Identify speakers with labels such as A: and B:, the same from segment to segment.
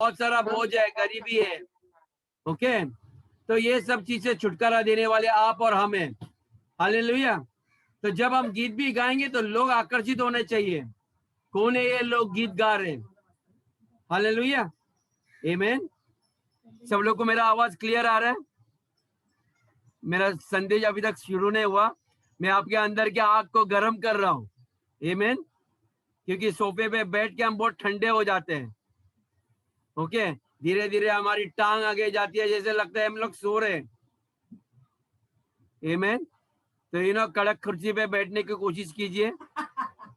A: बहुत सारा बोझ है, गरीबी है। ओके, तो ये सब चीज से छुटकारा देने वाले आप और हम हैं। हालेलुया। तो जब हम गीत भी गाएंगे तो लोग आकर्षित होने चाहिए, कौन है ये लोग गीत गा रहे हैं। हालेलुया, आमीन। सब लोग को मेरा आवाज क्लियर आ रहा है? मेरा संदेश अभी तक शुरू नहीं हुआ, मैं आपके अंदर के आग को गर्म कर रहा हूँ। आमीन। क्योंकि सोफे पे बैठ के हम बहुत ठंडे हो जाते हैं। ओके, धीरे धीरे हमारी टांग आगे जाती है, जैसे लगता है हम लोग सो रहे हैं। आमीन। तो कड़क कुर्सी पे बैठने की कोशिश कीजिए।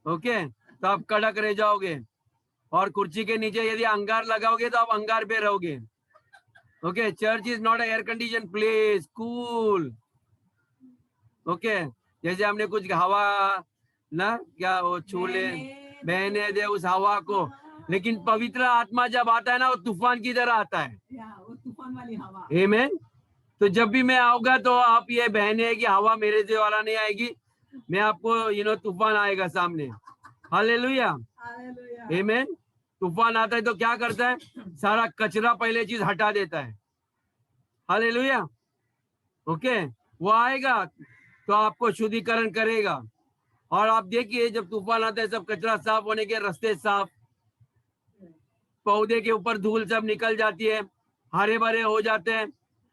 A: ओके, तो आप कड़क रह जाओगे। और कुर्सी के नीचे यदि अंगार लगाओगे तो आप अंगार पे रहोगे। Okay, church is not air condition place, cool. Okay, जैसे हमने कुछ हवा ना क्या वो छूले बहने दे उस हवा को, लेकिन पवित्र आत्मा जब आता है ना, वो तूफान की तरह आता है। वो तूफान वाली हवा। आमीन। तो जब भी मैं आऊंगा तो आप ये बहने की हवा मेरे से वाला नहीं आएगी, मैं आपको तूफान आएगा सामने। हालेलुया, आमीन। तूफान आता है तो क्या करता है? सारा कचरा पहले चीज हटा देता है। हालेलुया। ओके, वो आएगा तो आपको शुद्धिकरण करेगा। और आप देखिए जब तूफान आता है, सब कचरा साफ होने के रास्ते साफ, पौधे के ऊपर धूल सब निकल जाती है, हरे भरे हो जाते हैं,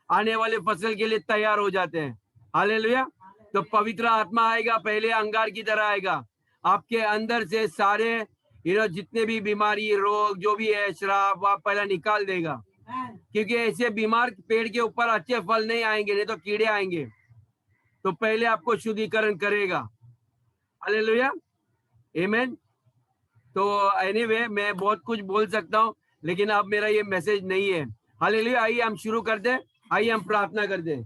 A: आने वाले फसल के लिए तैयार हो जाते हैं। हालेलुया। तो पवित्र आत्मा आएगा, पहले अंगार की तरह आएगा, आपके अंदर से सारे जितने भी बीमारी, रोग, जो भी है, श्राप, आप पहले निकाल देगा। क्योंकि ऐसे बीमार पेड़ के ऊपर अच्छे फल नहीं आएंगे, नहीं तो कीड़े आएंगे। तो पहले आपको शुद्धिकरण करेगा। हालेलुया, आमीन। तो एनीवे मैं बहुत कुछ बोल सकता हूँ, लेकिन अब मेरा ये मैसेज नहीं है। हालेलुया। आइए हम शुरू कर दें, आइए हम प्रार्थना कर दें।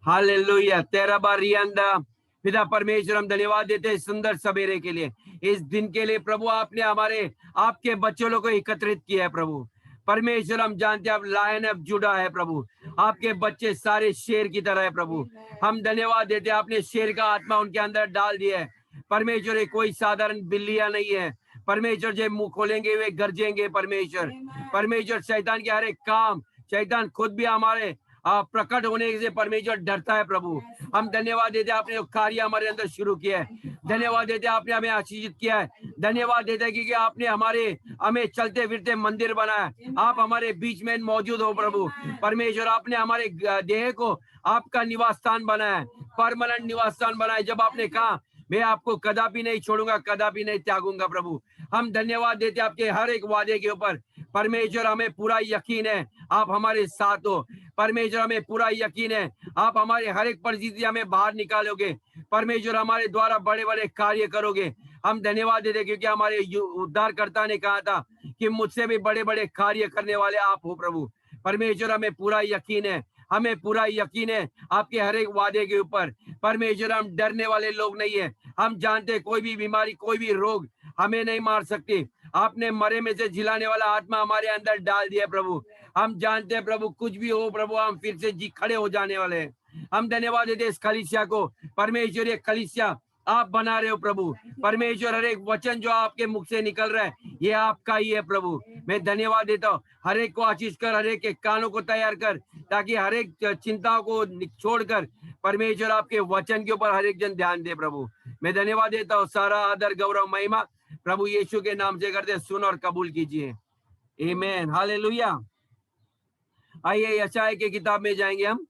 A: हालेलुया। तेरा बारियांदा पिता परमेश्वर, हम धन्यवाद देते हैं सुंदर सवेरे के लिए, इस दिन के लिए प्रभु। आपने आपके बच्चों लोगों को एकत्रित किया है प्रभु परमेश्वर। हम जानते हैं आप लायन ऑफ जुड़ा है प्रभु, आपके बच्चे सारे शेर की तरह है प्रभु। हम धन्यवाद देते हैं, आपने शेर का आत्मा उनके अंदर डाल दिया है परमेश्वर। ये कोई साधारण बिल्लियां नहीं है परमेश्वर, जो मुंह खोलेंगे वे गरजेंगे परमेश्वर। परमेश्वर शैतान के हर एक काम, शैतान खुद भी हमारे प्रकट होने से परमेश्वर डरता है प्रभु। हम धन्यवाद देते हैं, आपने कार्य हमारे अंदर शुरू किया है। धन्यवाद देते हैं, आपने हमें आशीषित किया है। धन्यवाद देते हैं क्योंकि आपने हमें चलते फिरते मंदिर बनाया। आप हमारे बीच में मौजूद हो प्रभु परमेश्वर। आपने हमारे देह को आपका निवास स्थान बनाया, परमानेंट निवास स्थान बनाया। जब आपने कहा मैं आपको कदापि नहीं छोड़ूंगा, कदापि नहीं त्यागूंगा प्रभु। हम धन्यवाद देते हैं आपके हर एक वादे के ऊपर परमेश्वर। हमें पूरा यकीन है आप हमारे साथ हो परमेश्वर। हमें पूरा यकीन है आप हमारे हर एक परिस्थिति में बाहर निकालोगे परमेश्वर, हमारे द्वारा बड़े बड़े कार्य करोगे। हम धन्यवाद देते क्योंकि हमारे उद्धारकर्ता ने कहा था कि मुझसे भी बड़े बड़े कार्य करने वाले आप हो प्रभु परमेश्वर। हमें पूरा यकीन है, हमें पूरा यकीन है आपके हर एक वादे के ऊपर परमेश्वर। हम डरने वाले लोग नहीं है। हम जानते कोई भी बीमारी, कोई भी रोग हमें नहीं मार सकती। आपने मरे में से जिलाने वाला आत्मा हमारे अंदर डाल दिया प्रभु। हम जानते हैं प्रभु कुछ भी हो प्रभु, हम फिर से जी खड़े हो जाने वाले हैं। हम धन्यवाद देते इस कलीसिया को परमेश्वर। ये कलीसिया आप बना रहे हो प्रभु परमेश्वर। हर एक वचन जो आपके मुख से निकल रहा है ये आपका ही है प्रभु। मैं धन्यवाद देता हूँ, हर एक को आशीष कर, हर एक के कानों को तैयार कर, ताकि हर एक चिंताओं को छोड़कर परमेश्वर आपके वचन के ऊपर हर एक जन ध्यान दे प्रभु। मैं धन्यवाद देता हूँ, सारा आदर गौरव महिमा प्रभु यीशु के नाम से करते, सुन और कबूल कीजिए। आमीन, हालेलुया। आइए यशायाह की किताब में जाएंगे हम।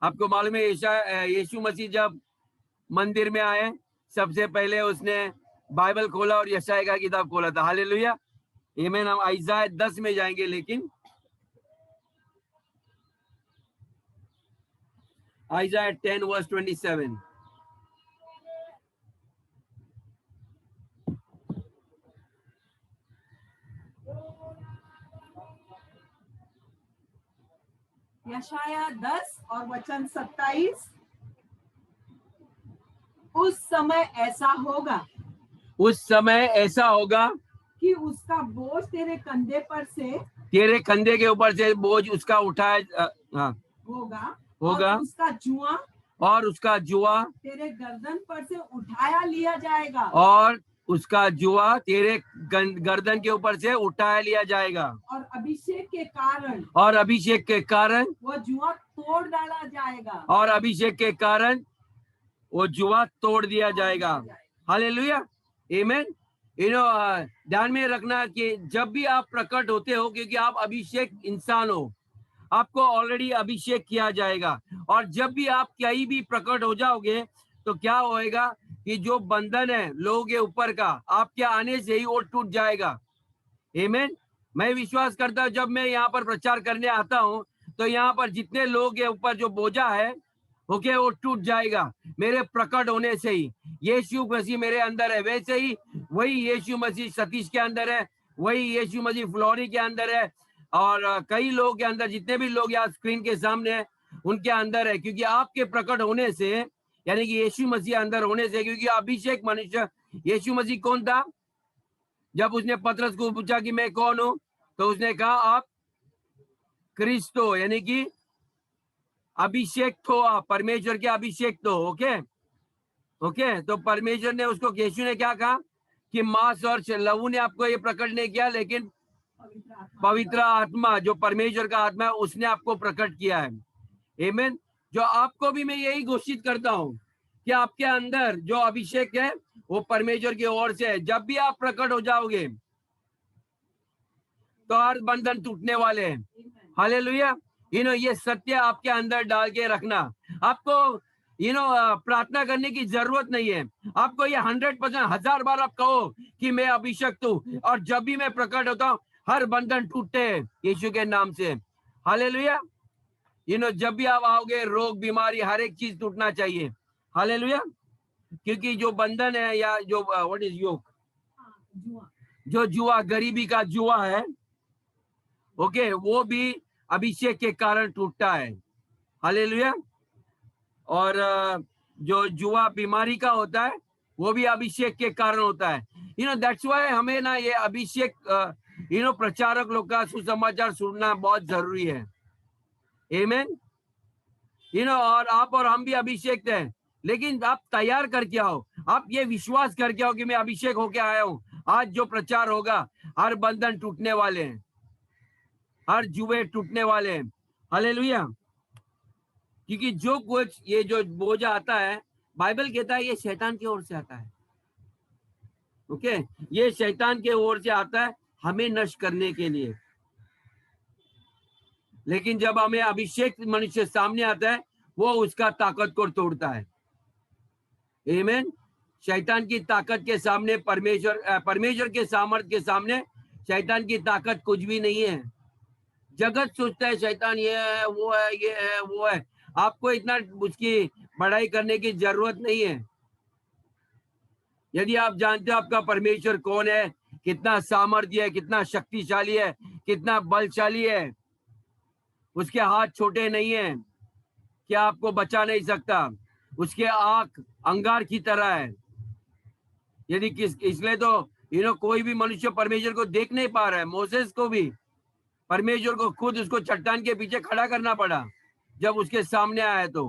A: आपको मालूम है यीशु मसीह जब मंदिर में आए सबसे पहले उसने बाइबल खोला और यशायाह का किताब खोला था। हालेलुया, आमीन। हम यशायाह 10 में जाएंगे, लेकिन यशायाह 10 वर्स 27।
B: यशायाह 10 और वचन 27। उस समय ऐसा होगा,
A: उस समय ऐसा होगा
B: कि उसका बोझ तेरे कंधे पर से,
A: तेरे कंधे के ऊपर से बोझ उसका उठाया
B: होगा,
A: होगा,
B: और उसका जुआ
A: तेरे गर्दन
B: पर से उठाया लिया जाएगा,
A: और उसका जुआ तेरे गर्दन के ऊपर से उठाया लिया जाएगा
B: और अभिषेक के कारण
A: और अभिषेक के कारण
B: वो जुआ तोड़ डाला जाएगा।
A: और अभिषेक के कारण वो जुआ तोड़ दिया जाएगा। हालेलुया, आमीन। ध्यान में रखना कि जब भी आप प्रकट होते हो, क्योंकि आप अभिषेक इंसान हो, आपको ऑलरेडी अभिषेक किया जाएगा। और जब भी आप कहीं भी प्रकट हो जाओगे तो क्या होएगा कि जो बंधन है लोगों के ऊपर का, आपके आने से ही वो टूट जाएगा। आमीन। मैं विश्वास करता हूं, जब मैं यहाँ पर प्रचार करने आता हूं तो यहाँ पर जितने लोगों के ऊपर जो बोझा है ओके वो टूट जाएगा मेरे प्रकट होने से ही। यीशु मसीह मेरे अंदर है, वैसे ही वही यीशु मसीह सतीश के अंदर है, वही यीशु मसीह फ्लोरी के अंदर है, और कई लोगों के अंदर, जितने भी लोग यहाँ स्क्रीन के सामने हैं उनके अंदर है। क्योंकि आपके प्रकट होने से, यानी कि यीशु मसीह अंदर होने से, क्योंकि अभिषेक मनुष्य यीशु मसीह कौन था? जब उसने पतरस को पूछा कि मैं कौन हूं, तो उसने कहा आप क्रिस्तो, यानी कि अभिषेक तो आप परमेश्वर के अभिषेक तो। ओके ओके, तो परमेश्वर ने उसको, यीशु ने क्या कहा कि मांस और लहू ने आपको ये प्रकट नहीं किया, लेकिन पवित्र आत्मा, जो परमेश्वर का आत्मा है, उसने आपको प्रकट किया है। आमीन। जो आपको भी मैं यही घोषित करता हूं कि आपके अंदर जो अभिषेक है वो परमेश्वर की ओर से है। जब भी आप प्रकट हो जाओगे तो हर बंधन टूटने वाले हैं। हालेलुया। ये सत्य आपके अंदर डाल के रखना। आपको प्रार्थना करने की जरूरत नहीं है। आपको ये 100%, 1000 बार आप कहो कि मैं अभिषेक हूं, और जब भी मैं प्रकट होता हूं हर बंधन टूटते हैं यीशु के नाम से। हालेलुया। जब भी आप आओगे, रोग बीमारी हर एक चीज टूटना चाहिए। हालेलुया। क्योंकि जो बंधन है, या जो व्हाट इज योक, जो जुआ, गरीबी का जुआ है, ओके, वो भी अभिषेक के कारण टूटता है। हालेलुया। और जो जुआ बीमारी का होता है वो भी अभिषेक के कारण होता है। दैट्स व्हाई हमें ना ये अभिषेक प्रचारक लोग का सुसमाचार सुनना बहुत जरूरी है। आमीन। और आप और हम भी अभिषेक हैं, लेकिन आप तैयार करके आओ, आप ये विश्वास करके आओ कि मैं अभिषेक होके आया हूं। आज जो प्रचार होगा हर बंधन टूटने वाले हैं, हर जुए टूटने वाले हैं। हालेलुया। क्योंकि जो कुछ ये जो बोझ आता है, बाइबल कहता है ये शैतान की ओर से आता है। ओके, ये शैतान के ओर से आता है हमें नष्ट करने के लिए। लेकिन जब हमें अभिषेक मनुष्य सामने आता है, वो उसका ताकत को तोड़ता है। आमीन। शैतान की ताकत के सामने परमेश्वर के सामर्थ्य के सामने शैतान की ताकत कुछ भी नहीं है। जगत सोचता है शैतान ये है, वो है, ये है, वो है। आपको इतना उसकी बड़ाई करने की जरूरत नहीं है। यदि आप जानते हो आपका परमेश्वर कौन है, कितना सामर्थ्य है, कितना शक्तिशाली है, कितना बलशाली है, उसके हाथ छोटे नहीं है कि आपको बचा नहीं सकता। उसके आंख अंगार की तरह है। यदि इसलिए तो कोई भी मनुष्य परमेश्वर को देख नहीं पा रहा है। मोसेस को भी परमेश्वर को खुद उसको चट्टान के पीछे खड़ा करना पड़ा जब उसके सामने आया, तो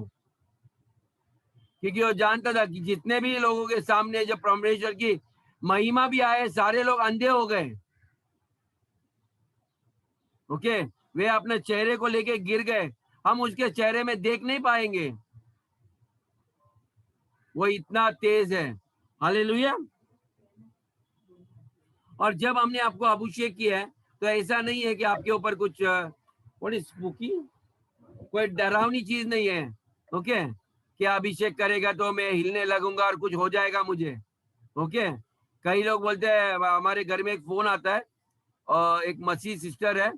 A: क्योंकि वो जानता था कि जितने भी लोगों के सामने जब परमेश्वर की महिमा भी आए, सारे लोग अंधे हो गए। ओके, वे अपने चेहरे को लेके गिर गए। हम उसके चेहरे में देख नहीं पाएंगे, वो इतना तेज है। हालेलुया। और जब हमने आपको अभिषेक किया है तो ऐसा नहीं है कि आपके ऊपर कुछ व्हाट इज स्पूकी, कोई डरावनी चीज नहीं है। ओके, क्या अभिषेक करेगा तो मैं हिलने लगूंगा और कुछ हो जाएगा मुझे। ओके, कई लोग बोलते हैं, हमारे घर में एक फोन आता है और एक मसीह सिस्टर है,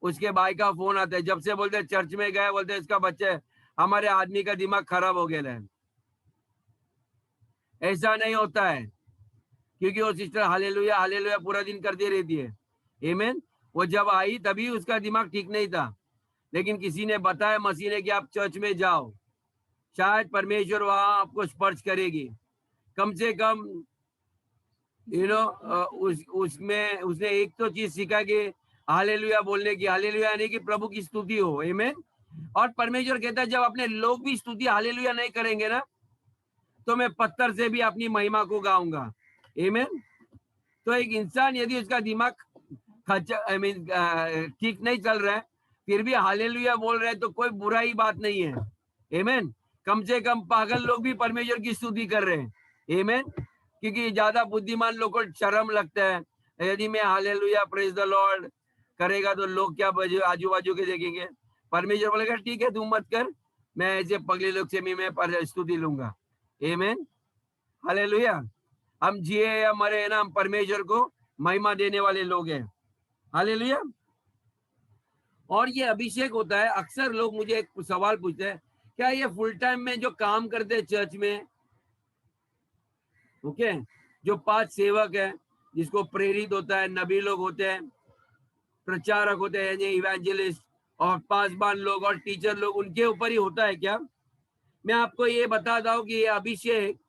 A: उसके भाई का फोन आता है। जब से बोलते हैं चर्च में गए, बोलते हैं इसका बच्चे, हमारे आदमी का दिमाग खराब हो गया है। ऐसा नहीं होता है, क्योंकि वो सिस्टर हालेलुया हालेलुया पूरा दिन करती रहती है। आमीन। वो जब आई तभी उसका दिमाग ठीक नहीं था, लेकिन किसी ने बताया मसीह ने कि आप चर्च में जाओ, शायद परमेश्वर वहां आपको स्पर्श करेगी। कम से कम उसमें उसने एक तो चीज सीखा कि हालेलुया बोलने की। हालेलुया यानी कि प्रभु की स्तुति हो। आमीन। और परमेश्वर कहता है जब अपने लोग भी स्तुति हालेलुया नहीं करेंगे ना, तो मैं पत्थर से भी अपनी महिमा को गाऊंगा। आमीन। तो एक इंसान यदि उसका दिमाग ठीक नहीं चल रहा है, फिर भी हालेलुया बोल रहे हैं, तो कोई बुराई बात नहीं है। आमीन। कम से कम पागल लोग भी परमेश्वर की स्तुति कर रहे हैं। आमीन। क्योंकि ज्यादा बुद्धिमान लोग को शर्म लगता है, यदि मैं हालेलुया प्रेज द लॉर्ड करेगा तो लोग क्या आजू बाजू के देखेंगे। परमेश्वर बोलेगा ठीक है तू मत कर, मैं ऐसे पगले लोग से भी मैं स्तुति लूंगा। आमीन। हालेलुया। हम जिए या मरे ना, हम परमेश्वर को महिमा देने वाले लोग हैं। हालेलुया। और ये अभिषेक होता है, अक्सर लोग मुझे एक सवाल पूछते हैं, क्या ये फुल टाइम में जो काम करते हैं चर्च में, ओके, जो 5 सेवक है, जिसको प्रेरित होता है, नबी लोग होते हैं, प्रचारक होते हैं, इवेंजलिस्ट और पासबान लोग और टीचर लोग, उनके ऊपर ही होता है क्या? मैं आपको ये बताता हूँ कि ये अभिषेक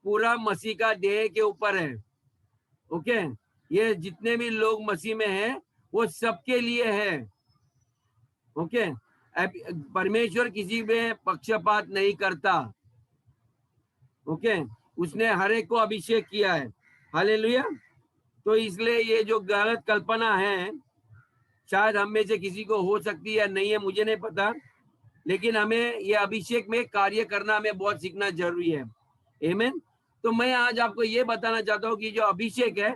A: पूरा मसीह का देह के ऊपर है। ओके, ये जितने भी लोग मसीह में हैं वो सबके लिए है। ओके, परमेश्वर किसी में पक्षपात नहीं करता। ओके, उसने हर एक को अभिषेक किया है। हालेलुया। तो इसलिए ये जो गलत कल्पना है, शायद हम में से किसी को हो सकती है, नहीं है मुझे नहीं पता, लेकिन हमें ये अभिषेक में कार्य करना हमें बहुत सीखना जरूरी है। आमीन। तो मैं आज आपको ये बताना चाहता हूँ कि जो अभिषेक है,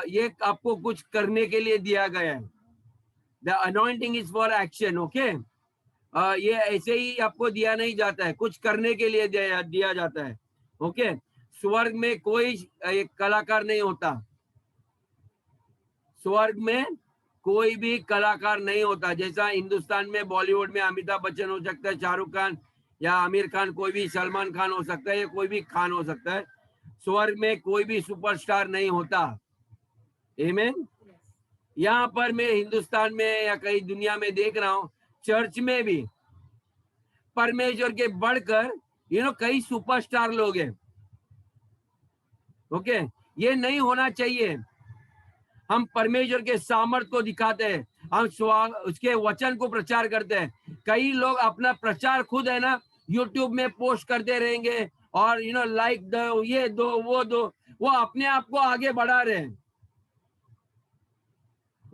A: ये आपको कुछ करने के लिए दिया गया है। The anointing is for action. Okay, ये ऐसे ही आपको दिया नहीं जाता है, कुछ करने के लिए दिया जाता है। ओके, स्वर्ग में कोई एक कलाकार नहीं होता, स्वर्ग में कोई भी कलाकार नहीं होता। जैसा हिंदुस्तान में बॉलीवुड में अमिताभ बच्चन हो सकता है, शाहरुख खान या आमिर खान, कोई भी सलमान खान हो सकता है, या कोई भी खान हो सकता है, स्वर्ग में कोई भी सुपरस्टार नहीं होता। आमीन। यहाँ पर मैं हिंदुस्तान में या कहीं दुनिया में देख रहा हूँ, चर्च में भी परमेश्वर के बढ़कर कई सुपरस्टार लोग हैं। ओके, ये नहीं होना चाहिए। हम परमेश्वर के सामर्थ को दिखाते हैं, हम उसके वचन को प्रचार करते हैं। कई लोग अपना प्रचार खुद है ना यूट्यूब में पोस्ट करते रहेंगे और लाइक दो, ये दो, वो अपने आप को आगे बढ़ा रहे हैं।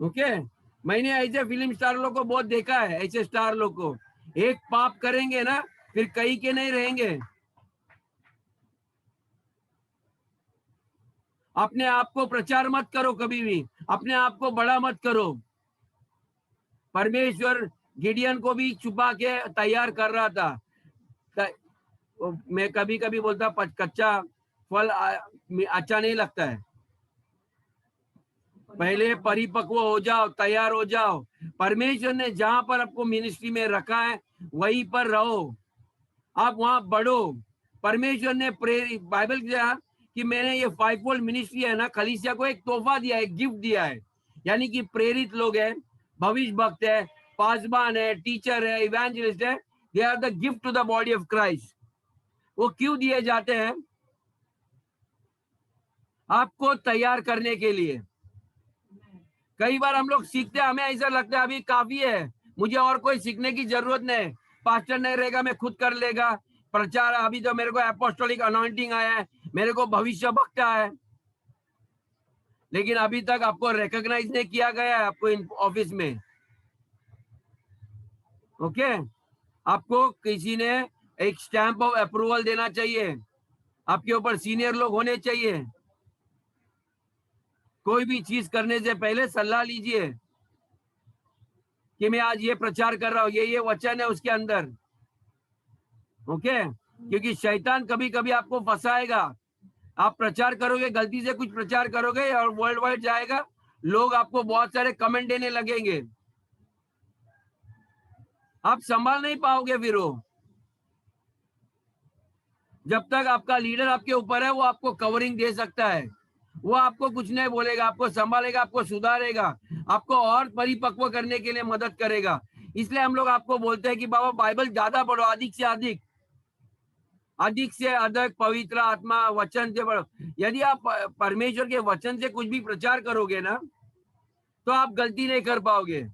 A: ओके, मैंने ऐसे फिल्म स्टार लोग को बहुत देखा है। ऐसे स्टार लोग को एक पाप करेंगे ना, फिर कहीं के नहीं रहेंगे। अपने आप को प्रचार मत करो, कभी भी अपने आप को बड़ा मत करो। परमेश्वर गिडियन को भी छुपा के तैयार कर रहा था। मैं कभी कभी बोलता कच्चा फल अच्छा नहीं लगता है, पहले परिपक्व हो जाओ, तैयार हो जाओ। परमेश्वर ने जहां पर आपको मिनिस्ट्री में रखा है वहीं पर रहो, आप वहां बढ़ो। परमेश्वर ने बाइबल किया कि मैंने ये 5-fold मिनिस्ट्री है ना, कलीसिया को एक तोहफा दिया है, गिफ्ट दिया है। यानी कि प्रेरित लोग हैं, भविष्य भक्त है, पासबान है, टीचर है, इवेंजलिस्ट है। They are the gift to the body of Christ. वो क्यों दिए जाते हैं? आपको तैयार करने के लिए। कई बार हम लोग सीखते हैं, हमें ऐसा लगता है अभी काफी है, मुझे और कोई सीखने की जरूरत नहीं, पास्टर नहीं रहेगा, मैं खुद कर लेगा प्रचार। अभी तो मेरे को एपोस्टोलिक अनॉइंटिंग आया है, मेरे को भविष्य भक्ता है, लेकिन अभी तक आपको रिकॉग्नाइज नहीं किया गया है आपको इन ऑफिस में। ओके, आपको किसी ने एक स्टैंप ऑफ अप्रूवल देना चाहिए, आपके ऊपर सीनियर लोग होने चाहिए। कोई भी चीज करने से पहले सलाह लीजिए कि मैं आज ये प्रचार कर रहा हूँ, ये वचन है उसके अंदर। ओके, क्योंकि शैतान कभी कभी आपको फंसाएगा। आप प्रचार करोगे, गलती से कुछ प्रचार करोगे और वर्ल्ड वाइड जाएगा, लोग आपको बहुत सारे कमेंट देने लगेंगे, आप संभाल नहीं पाओगे। फिर वो जब तक आपका लीडर आपके ऊपर है, वो आपको कवरिंग दे सकता है, वो आपको कुछ नहीं बोलेगा, आपको संभालेगा, आपको सुधारेगा, आपको और परिपक्व करने के लिए मदद करेगा। इसलिए हम लोग आपको बोलते हैं कि बाबा बाइबल ज्यादा पढ़ो, अधिक से अधिक, अधिक से अधिक पवित्र आत्मा वचन से पढ़ो। यदि आप परमेश्वर के वचन से कुछ भी प्रचार करोगे ना, तो आप गलती नहीं कर पाओगे।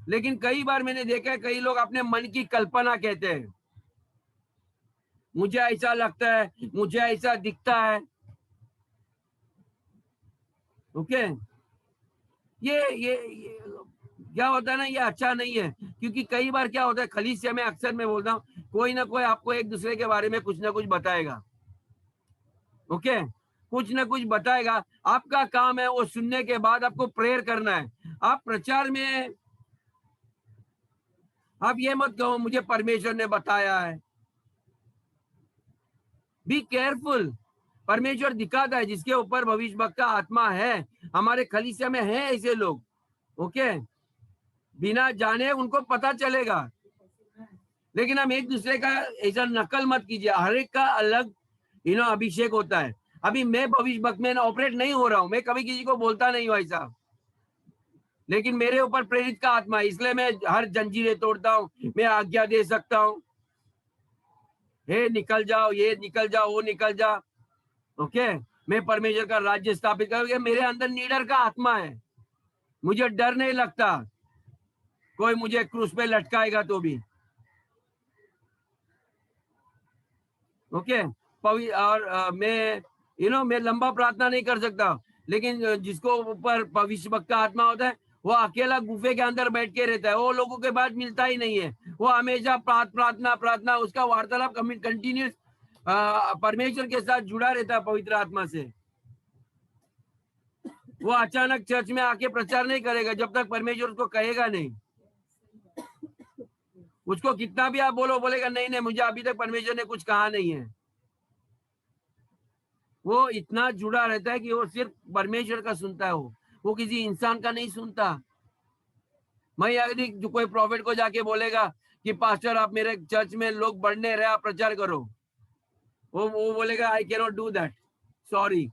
A: लेकिन कई बार मैंने देखा है, कई लोग अपने मन की कल्पना कहते हैं, मुझे ऐसा लगता है, मुझे ऐसा दिखता है। ओके, ये क्या होता है ना, ये अच्छा नहीं है। क्योंकि कई बार क्या होता है कलीसिया में, अक्सर मैं बोलता हूँ, कोई ना कोई आपको एक दूसरे के बारे में कुछ ना कुछ बताएगा। ओके, कुछ ना कुछ बताएगा। आपका काम है वो सुनने के बाद आपको प्रेयर करना है। आप प्रचार में आप ये मत कहो मुझे परमेश्वर ने बताया है। Be careful. परमेश्वर दिखाता है जिसके ऊपर भविष्य वक्त का आत्मा है। हमारे कलीसिया में है ऐसे लोग। ओके, बिना जाने उनको पता चलेगा। लेकिन हम एक दूसरे का ऐसा नकल मत कीजिए। हर एक का अलग अभिषेक होता है। अभी मैं भविष्य वक्त में ऑपरेट नहीं हो रहा हूं, मैं कभी किसी को बोलता नहीं हूं ऐसा, लेकिन मेरे ऊपर प्रेरित का आत्मा है, इसलिए मैं हर जंजीरें तोड़ता हूँ, मैं आज्ञा दे सकता हूँ, हे निकल जाओ, ये निकल जाओ, वो निकल जाओ। ओके, मैं परमेश्वर का राज्य स्थापित करूंगा। मेरे अंदर नीडर का आत्मा है, मुझे डर नहीं लगता कोई मुझे क्रूस पे लटकाएगा तो भी। ओके, और मैं लंबा प्रार्थना नहीं कर सकता, लेकिन जिसको ऊपर भविष्य वक्त का आत्मा होता है वो अकेला गुफे के अंदर बैठ के रहता है, वो लोगों के बाद मिलता ही नहीं है। वो हमेशा प्रार्थना प्रार्थना, उसका वार्तालाप कंटिन्यूस परमेश्वर के साथ जुड़ा रहता है पवित्र आत्मा से। वो अचानक चर्च में आके प्रचार नहीं करेगा जब तक परमेश्वर उसको कहेगा नहीं। उसको कितना भी आप बोलेगा नहीं नहीं, मुझे अभी तक परमेश्वर ने कुछ कहा नहीं है। वो इतना जुड़ा रहता है कि वो सिर्फ परमेश्वर का सुनता है। वो किसी इंसान का नहीं सुनता। मैं यदि जो कोई प्रॉफिट को जाके बोलेगा कि पास्टर आप मेरे चर्च में लोग बढ़ने रहे, आप प्रचार करो, वो बोलेगा I can not do that, sorry.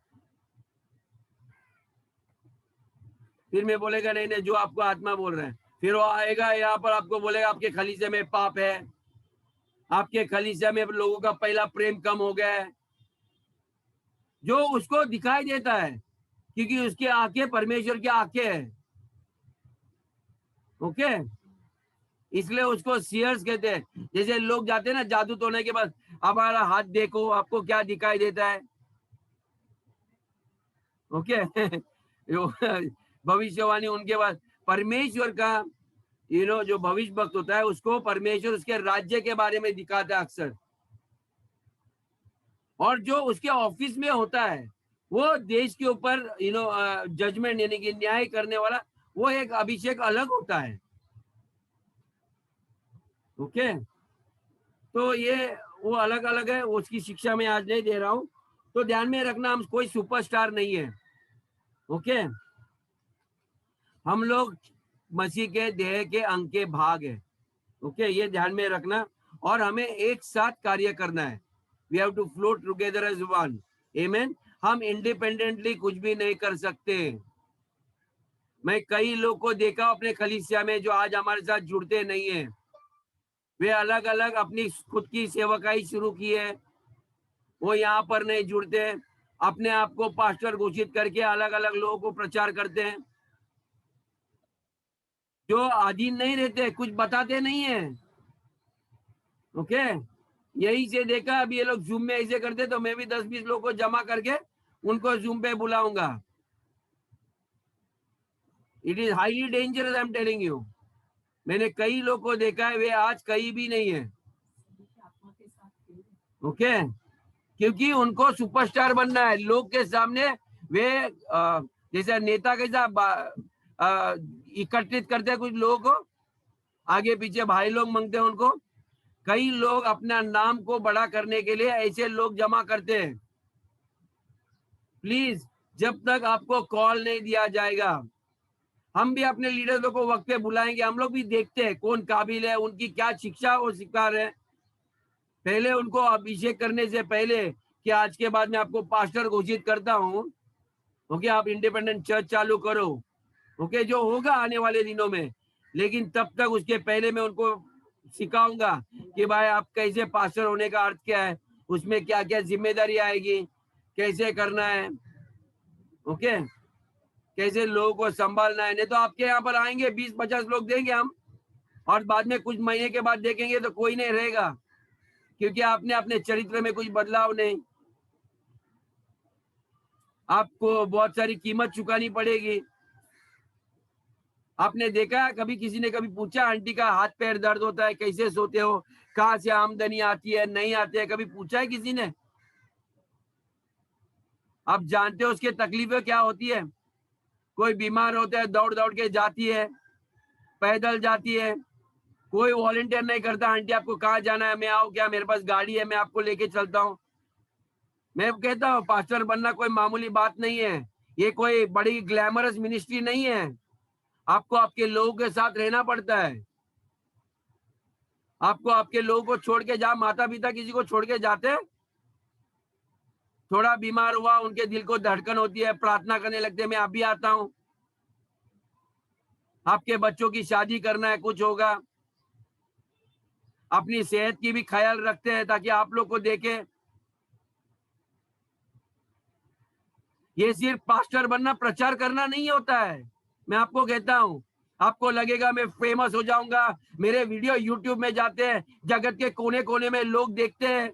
A: फिर मैं बोलेगा नहीं नहीं, जो आपको आत्मा बोल रहे हैं। फिर वो आएगा यहाँ पर आपको बोलेगा आपके खलीसे में पाप है, आपके खलीसे में लोगों का पहला प्रेम कम हो गया है। जो उसको दिखाई देता है, क्योंकि उसकी आंखें परमेश्वर की आंखें है। ओके, इसलिए उसको सीयर्स कहते हैं। जैसे लोग जाते हैं ना जादू टोने के बाद, हमारा हाथ देखो आपको क्या दिखाई देता है। ओके भविष्यवाणी उनके पास परमेश्वर का जो भविष्य वक्त होता है उसको परमेश्वर उसके राज्य के बारे में दिखाता है अक्सर। और जो उसके ऑफिस में होता है वो देश के ऊपर जजमेंट यानी कि न्याय करने वाला, वो एक अभिषेक अलग होता है। ओके, तो ये वो अलग अलग है, उसकी शिक्षा में आज नहीं दे रहा हूं। तो ध्यान में रखना, हम कोई सुपरस्टार नहीं है। ओके, हम लोग मसीह के देह के अंग के भाग है। ओके, ये ध्यान में रखना। और हमें एक साथ कार्य करना है। We have to float together as one. Amen. हम इंडिपेंडेंटली कुछ भी नहीं कर सकते। मैं कई लोग को देखा अपने कलीसिया में जो आज हमारे साथ जुड़ते नहीं है। वे अलग अलग अपनी खुद की सेवकाई शुरू की है, वो यहाँ पर नहीं जुड़ते, अपने आप को पास्टर घोषित करके अलग अलग लोगों को प्रचार करते हैं। जो अधीन नहीं रहते, कुछ बताते नहीं है। ओके, यही से देखा अभी ये लोग जूम में ऐसे करते, तो मैं भी 10-20 लोगों को जमा करके उनको जूम पे बुलाऊंगा। It is highly dangerous, I am telling you. मैंने कई लोग को देखा है, वे आज कहीं भी नहीं है। ओके, क्योंकि उनको सुपरस्टार बनना है लोग के सामने। वे जैसे नेता के साथ एकत्रित करते हैं कुछ लोगों को, आगे पीछे भाई लोग मांगते हैं उनको। कई लोग अपना नाम को बड़ा करने के लिए ऐसे लोग जमा करते हैं। प्लीज, जब तक आपको कॉल नहीं दिया जाएगा, हम भी अपने लीडर्स को वक्त पे बुलाएंगे। हम लोग भी देखते हैं कौन काबिल है, उनकी क्या शिक्षा वो सिखा रहे हैं। पहले उनको अभिषेक करने से पहले कि आज के बाद मैं आपको पास्टर घोषित करता हूँ, ओके, आप इंडिपेंडेंट चर्च चालू करो। ओके, जो होगा आने वाले दिनों में, लेकिन तब तक उसके पहले मैं उनको सिखाऊंगा कि भाई आप कैसे पास्टर होने का अर्थ क्या है, उसमें क्या क्या जिम्मेदारी आएगी, कैसे करना है। ओके, कैसे लोगों को संभालना है। नहीं तो आपके यहाँ पर आएंगे 20-50 लोग देंगे हम, और बाद में कुछ महीने के बाद देखेंगे तो कोई नहीं रहेगा, क्योंकि आपने अपने चरित्र में कुछ बदलाव नहीं। आपको बहुत सारी कीमत चुकानी पड़ेगी। आपने देखा है कभी, किसी ने कभी पूछा आंटी का हाथ पैर दर्द होता है, कैसे सोते हो, कहाँ से आमदनी आती है, नहीं आती है, कभी पूछा है किसी ने? आप जानते हो उसकी तकलीफें क्या होती है? कोई बीमार होता है, दौड़ दौड़ के जाती है, पैदल जाती है, कोई वॉलंटियर नहीं करता, आंटी आपको कहाँ जाना है, मैं आऊँ क्या, मेरे पास गाड़ी है, मैं आपको लेके चलता हूँ। मैं कहता हूँ पास्टर बनना कोई मामूली बात नहीं है, ये कोई बड़ी ग्लैमरस मिनिस्ट्री नहीं है। आपको आपके लोगों के साथ रहना पड़ता है। आपको आपके लोगों को छोड़ के जा, माता पिता किसी को छोड़ के जाते हैं? थोड़ा बीमार हुआ, उनके दिल को धड़कन होती है, प्रार्थना करने लगते हैं, मैं अभी आता हूँ। आपके बच्चों की शादी करना है, कुछ होगा, अपनी सेहत की भी ख्याल रखते हैं ताकि आप लोग को देखे। ये सिर्फ पास्टर बनना, प्रचार करना नहीं होता है। मैं आपको कहता हूँ, आपको लगेगा मैं फेमस हो जाऊंगा, मेरे वीडियो यूट्यूब में जाते हैं, जगत के कोने कोने में लोग देखते हैं,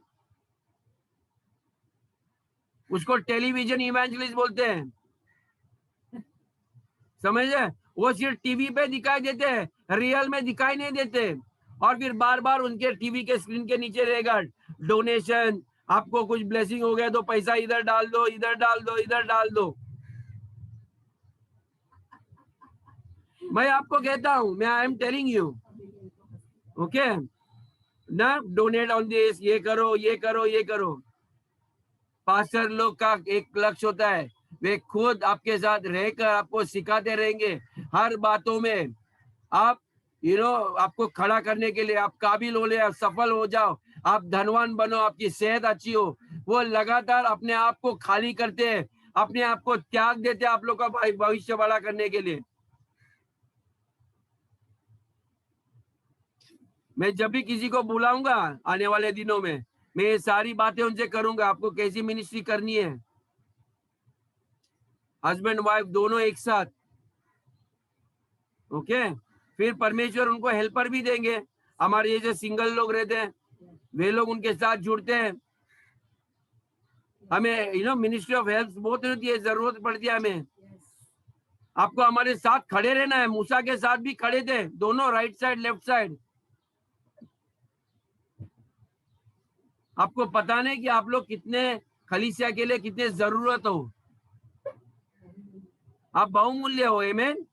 A: उसको टेलीविजन इवेंजलिस्ट बोलते हैं, समझे? वो सिर्फ टीवी पे दिखाई देते हैं, रियल में दिखाई नहीं देते। और फिर बार बार उनके टीवी के स्क्रीन के नीचे रहेगा डोनेशन, आपको कुछ ब्लेसिंग हो गया तो पैसा इधर डाल दो, इधर डाल दो, इधर डाल दो। मैं आपको कहता हूं, मैं आई एम टेलिंग यू, ओके ना, डोनेट ऑन दिस, ये करो, ये करो, ये करो। पास्टर लोग का एक लक्ष्य होता है, वे खुद आपके साथ रहकर आपको सिखाते रहेंगे हर बातों में। आप आपको खड़ा करने के लिए, आप काबिल हो ले, आप सफल हो जाओ, आप धनवान बनो, आपकी सेहत अच्छी हो। वो लगातार अपने आप को खाली करते हैं, अपने आप को त्याग देते हैं आप लोग का भविष्य बड़ा करने के लिए। मैं जब भी किसी को बुलाऊंगा आने वाले दिनों में, मैं ये सारी बातें उनसे करूंगा, आपको कैसी मिनिस्ट्री करनी है, हस्बैंड वाइफ दोनों एक साथ, ओके। फिर परमेश्वर उनको हेल्पर भी देंगे। हमारे ये जो सिंगल लोग रहते हैं, वे लोग उनके साथ जुड़ते हैं। हमें मिनिस्ट्री ऑफ हेल्प बहुत होती है, जरूरत पड़ती है हमें। आपको हमारे साथ खड़े रहना है। मूसा के साथ भी खड़े थे दोनों, राइट साइड लेफ्ट साइड। आपको पता नहीं कि आप लोग कितने खलीसिया के लिए कितने जरूरत हो, आप बहुमूल्य हो, आमीन।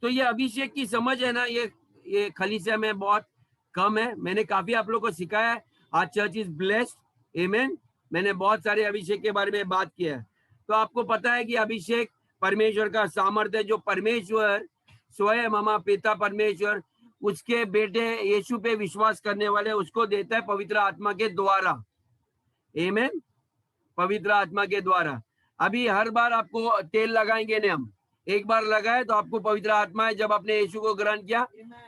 A: तो ये अभिषेक की समझ है ना, ये खलीसिया में बहुत कम है। मैंने काफी आप लोग को सिखाया है। आज चर्च इज ब्लेस्ड, आमीन। मैंने बहुत सारे अभिषेक के बारे में बात किया है। तो आपको पता है कि अभिषेक परमेश्वर का सामर्थ्य है, जो परमेश्वर स्वयं हमारा पिता परमेश्वर उसके बेटे यीशु पे विश्वास करने वाले उसको देता है पवित्र आत्मा के द्वारा, आमीन, पवित्र आत्मा के द्वारा। अभी हर बार आपको तेल लगाएंगे नहीं हम, एक बार लगाए तो आपको पवित्र आत्मा है। जब आपने यीशु को ग्रहण किया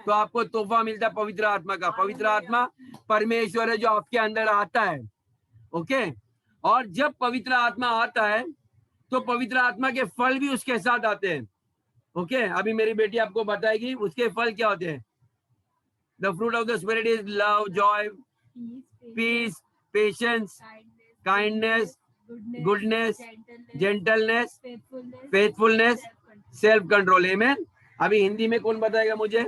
A: तो आपको तोहफा मिलता है पवित्र आत्मा का। पवित्र आत्मा परमेश्वर है जो आपके अंदर आता है, ओके। और जब पवित्र आत्मा आता है तो पवित्र आत्मा के फल भी उसके साथ आते हैं, ओके। अभी मेरी बेटी आपको बताएगी उसके फल क्या होते हैं। The fruit of the spirit is love, joy, peace, patience, kindness, goodness, gentleness, faithfulness, self control, amen. अभी हिंदी में कौन बताएगा मुझे?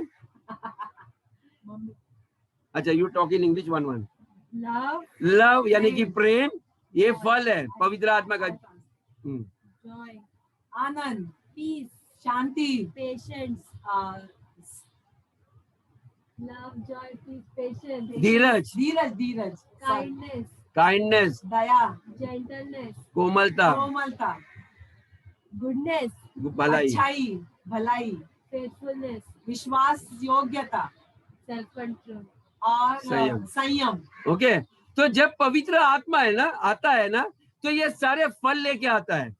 A: अच्छा, you talk in English, one. Love यानी कि प्रेम, ये फल है पवित्र आत्मा का।
B: जॉय, आनंद, पीस, शांति, patience, love, joy, peace, patience,
A: धीरज,
B: धीरज,
A: काइंडनेस,
B: दया, जेंटलनेस,
A: कोमलता,
B: गुडनेस,
A: भलाई,
B: अच्छाई, भलाई, फेथफुलनेस, विश्वास योग्यता, सेल्फ कंट्रोल और संयम,
A: ओके। तो जब पवित्र आत्मा है ना आता है ना, तो ये सारे फल लेके आता है,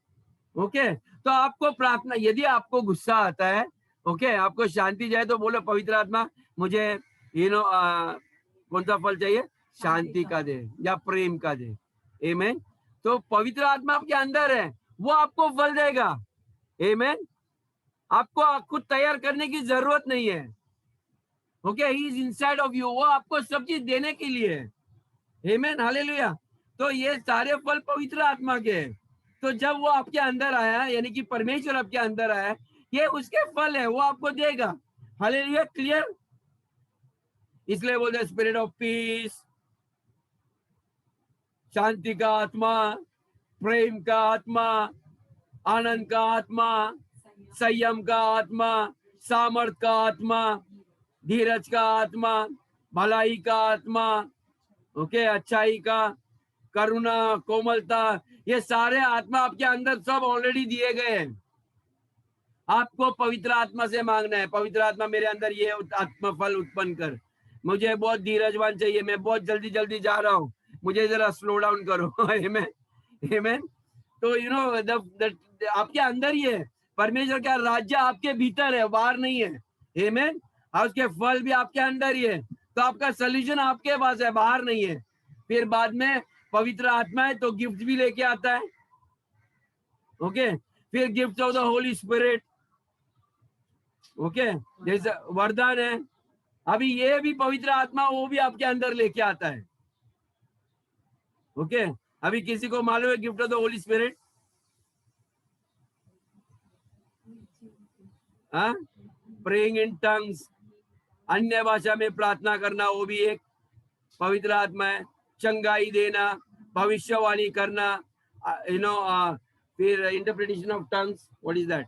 A: ओके। तो आपको प्रार्थना, यदि आपको गुस्सा आता है, ओके, आपको शांति जाए, तो बोलो पवित्र आत्मा मुझे कौन सा फल चाहिए? शांति का दे या प्रेम का दे, आमीन। तो पवित्र आत्मा आपके अंदर है, वो आपको फल देगा, आमीन। आपको खुद तैयार करने की जरूरत नहीं है, okay. He is inside of you, वो आपको सब चीज देने के लिए है, आमीन, हालेलुया। तो ये सारे फल पवित्र आत्मा के हैं। तो जब वो आपके अंदर आया, यानी कि परमेश्वर आपके अंदर आया, ये उसके फल है, वो आपको देगा। Hallelujah, clear? इसलिए बोलते हैं स्पिरिट ऑफ पीस, शांति का आत्मा, प्रेम का आत्मा, आनंद का आत्मा, संयम का आत्मा, सामर्थ का आत्मा, धीरज का आत्मा, भलाई का आत्मा, ओके, अच्छाई का, करुणा, कोमलता, ये सारे आत्मा आपके अंदर सब ऑलरेडी दिए गए हैं। आपको पवित्र आत्मा से मांगना है, पवित्र आत्मा मेरे अंदर ये आत्मा फल उत्पन्न कर, मुझे बहुत धीरजवान चाहिए, मैं बहुत जल्दी जल्दी जा रहा हूँ, मुझे जरा स्लो डाउन करो। आमेन, आमेन। तो यू नो आपके अंदर ही है, परमेश्वर का राज्य आपके भीतर है, बाहर नहीं है। आमेन। और उसके फल भी आपके अंदर ही है। तो आपका सोल्यूशन आपके पास है, बाहर नहीं है। फिर बाद में पवित्र आत्मा है तो गिफ्ट भी लेके आता है। ओके, फिर gift of the holy spirit, okay, जैसे वरदान है, अभी ये भी पवित्र आत्मा वो भी आपके अंदर लेके आता है। ओके, अभी किसी को मालूम है gift of the holy spirit? Praying in tongues, अन्य भाषा में प्रार्थना करना, वो भी एक पवित्र आत्मा है। चंगाई देना, भविष्यवाणी करना, यू नो, फिर interpretation of tongues, what is that?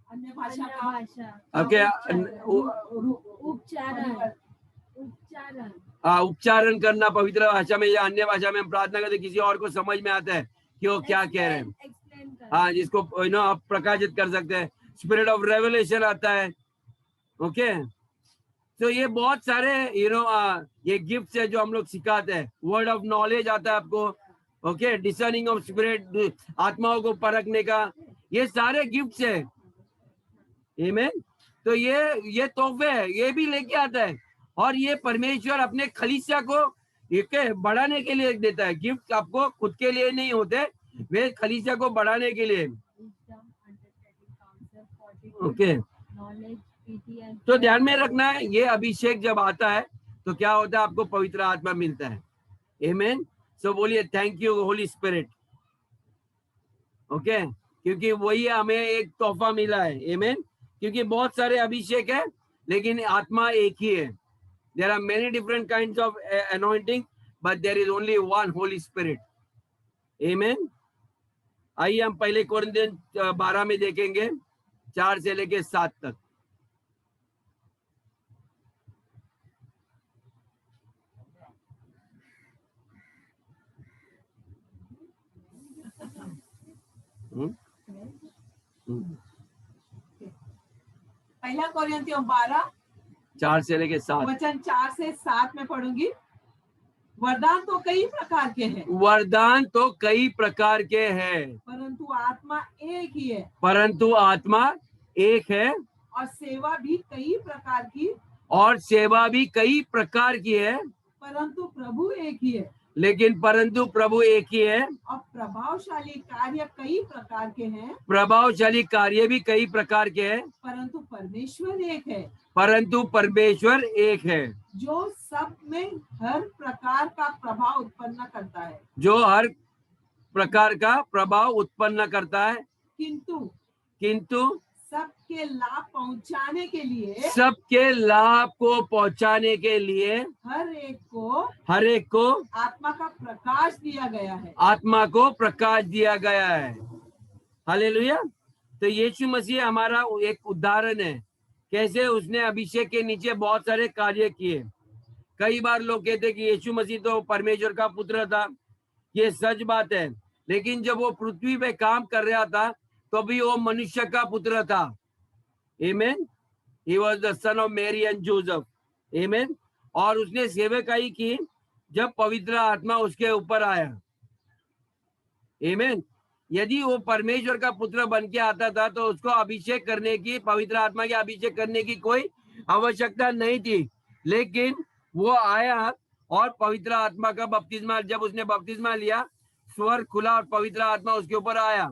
B: अन्य भाषा का
A: ओके, उच्चारण करना पवित्र भाषा में या अन्य भाषा में हम प्रार्थना करते, किसी और को समझ में आता है कि वो क्या कह रहे हैं। हाँ, जिसको यू नो आप प्रकाशित कर सकते हैं। स्पिरिट ऑफ रेवलेशन आता है। ओके, तो ये बहुत सारे यू नो ये गिफ्ट्स है जो हम लोग सिखाते हैं। वर्ड ऑफ नॉलेज आता है आपको। ओके, डिसर्निंग ऑफ स्पिरिट, आत्माओं को परखने का, ये सारे गिफ्ट्स है। आमीन। तो ये तोहफे है, ये भी लेके आता है। और ये परमेश्वर अपने खलीसिया को एक बढ़ाने के लिए देता है। गिफ्ट आपको खुद के लिए नहीं होते, वे खलीसिया को बढ़ाने के लिए। ओके, तो ध्यान में रखना है, ये अभिषेक जब आता है तो क्या होता है, आपको पवित्र आत्मा मिलता है। आमीन। सो बोलिए thank you Holi spirit. Okay, क्योंकि वही हमें एक तोहफा मिला है। आमीन। क्योंकि बहुत सारे अभिषेक है लेकिन आत्मा एक ही है। There are many different kinds of anointing but there is only one Holy Spirit. आमीन। आइए हम पहले कोरिन्थियन 12 में देखेंगे 4 से लेके 7 तक।
B: पहला कोरिन्थियों 12
A: 4 से लेके 7,
B: वचन 4 से 7 में पढ़ूंगी। वरदान तो कई प्रकार के हैं,
A: वरदान तो कई प्रकार के हैं,
B: परंतु आत्मा एक ही है।
A: परंतु आत्मा एक है,
B: और सेवा भी कई प्रकार की,
A: और सेवा भी कई प्रकार की है,
B: परंतु प्रभु एक ही है।
A: लेकिन परंतु प्रभु एक ही है।
B: और प्रभावशाली कार्य कई प्रकार के हैं,
A: प्रभावशाली कार्य भी कई प्रकार के हैं,
B: परंतु परमेश्वर एक है।
A: परंतु परमेश्वर एक है,
B: जो सब में हर प्रकार का प्रभाव उत्पन्न करता है,
A: जो हर प्रकार का प्रभाव उत्पन्न करता है, किंतु
B: सबके लाभ पहुंचाने के लिए,
A: सबके लाभ को पहुंचाने के लिए
B: हर एक को आत्मा का प्रकाश दिया गया है।
A: आत्मा को प्रकाश दिया गया है। हालेलुया। तो यीशु मसीह हमारा एक उदाहरण है, कैसे उसने अभिषेक के नीचे बहुत सारे कार्य किए। कई बार लोग कहते कि यीशु मसीह तो परमेश्वर का पुत्र था, ये सच बात है, लेकिन जब वो पृथ्वी पे काम कर रहा था तो भी वो मनुष्य का पुत्र था। आमीन। He was the son of Mary and Joseph. आमीन। और उसने सेवकाई की जब पवित्र आत्मा उसके ऊपर आया। आमीन। यदि वो परमेश्वर का पुत्र बन के आता था तो उसको अभिषेक करने की, पवित्र आत्मा के अभिषेक करने की कोई आवश्यकता नहीं थी, लेकिन वो आया और पवित्र आत्मा का बपतिस्मा, जब उसने बपतिस्मा लिया, स्वर्ग खुला और पवित्र आत्मा उसके ऊपर आया।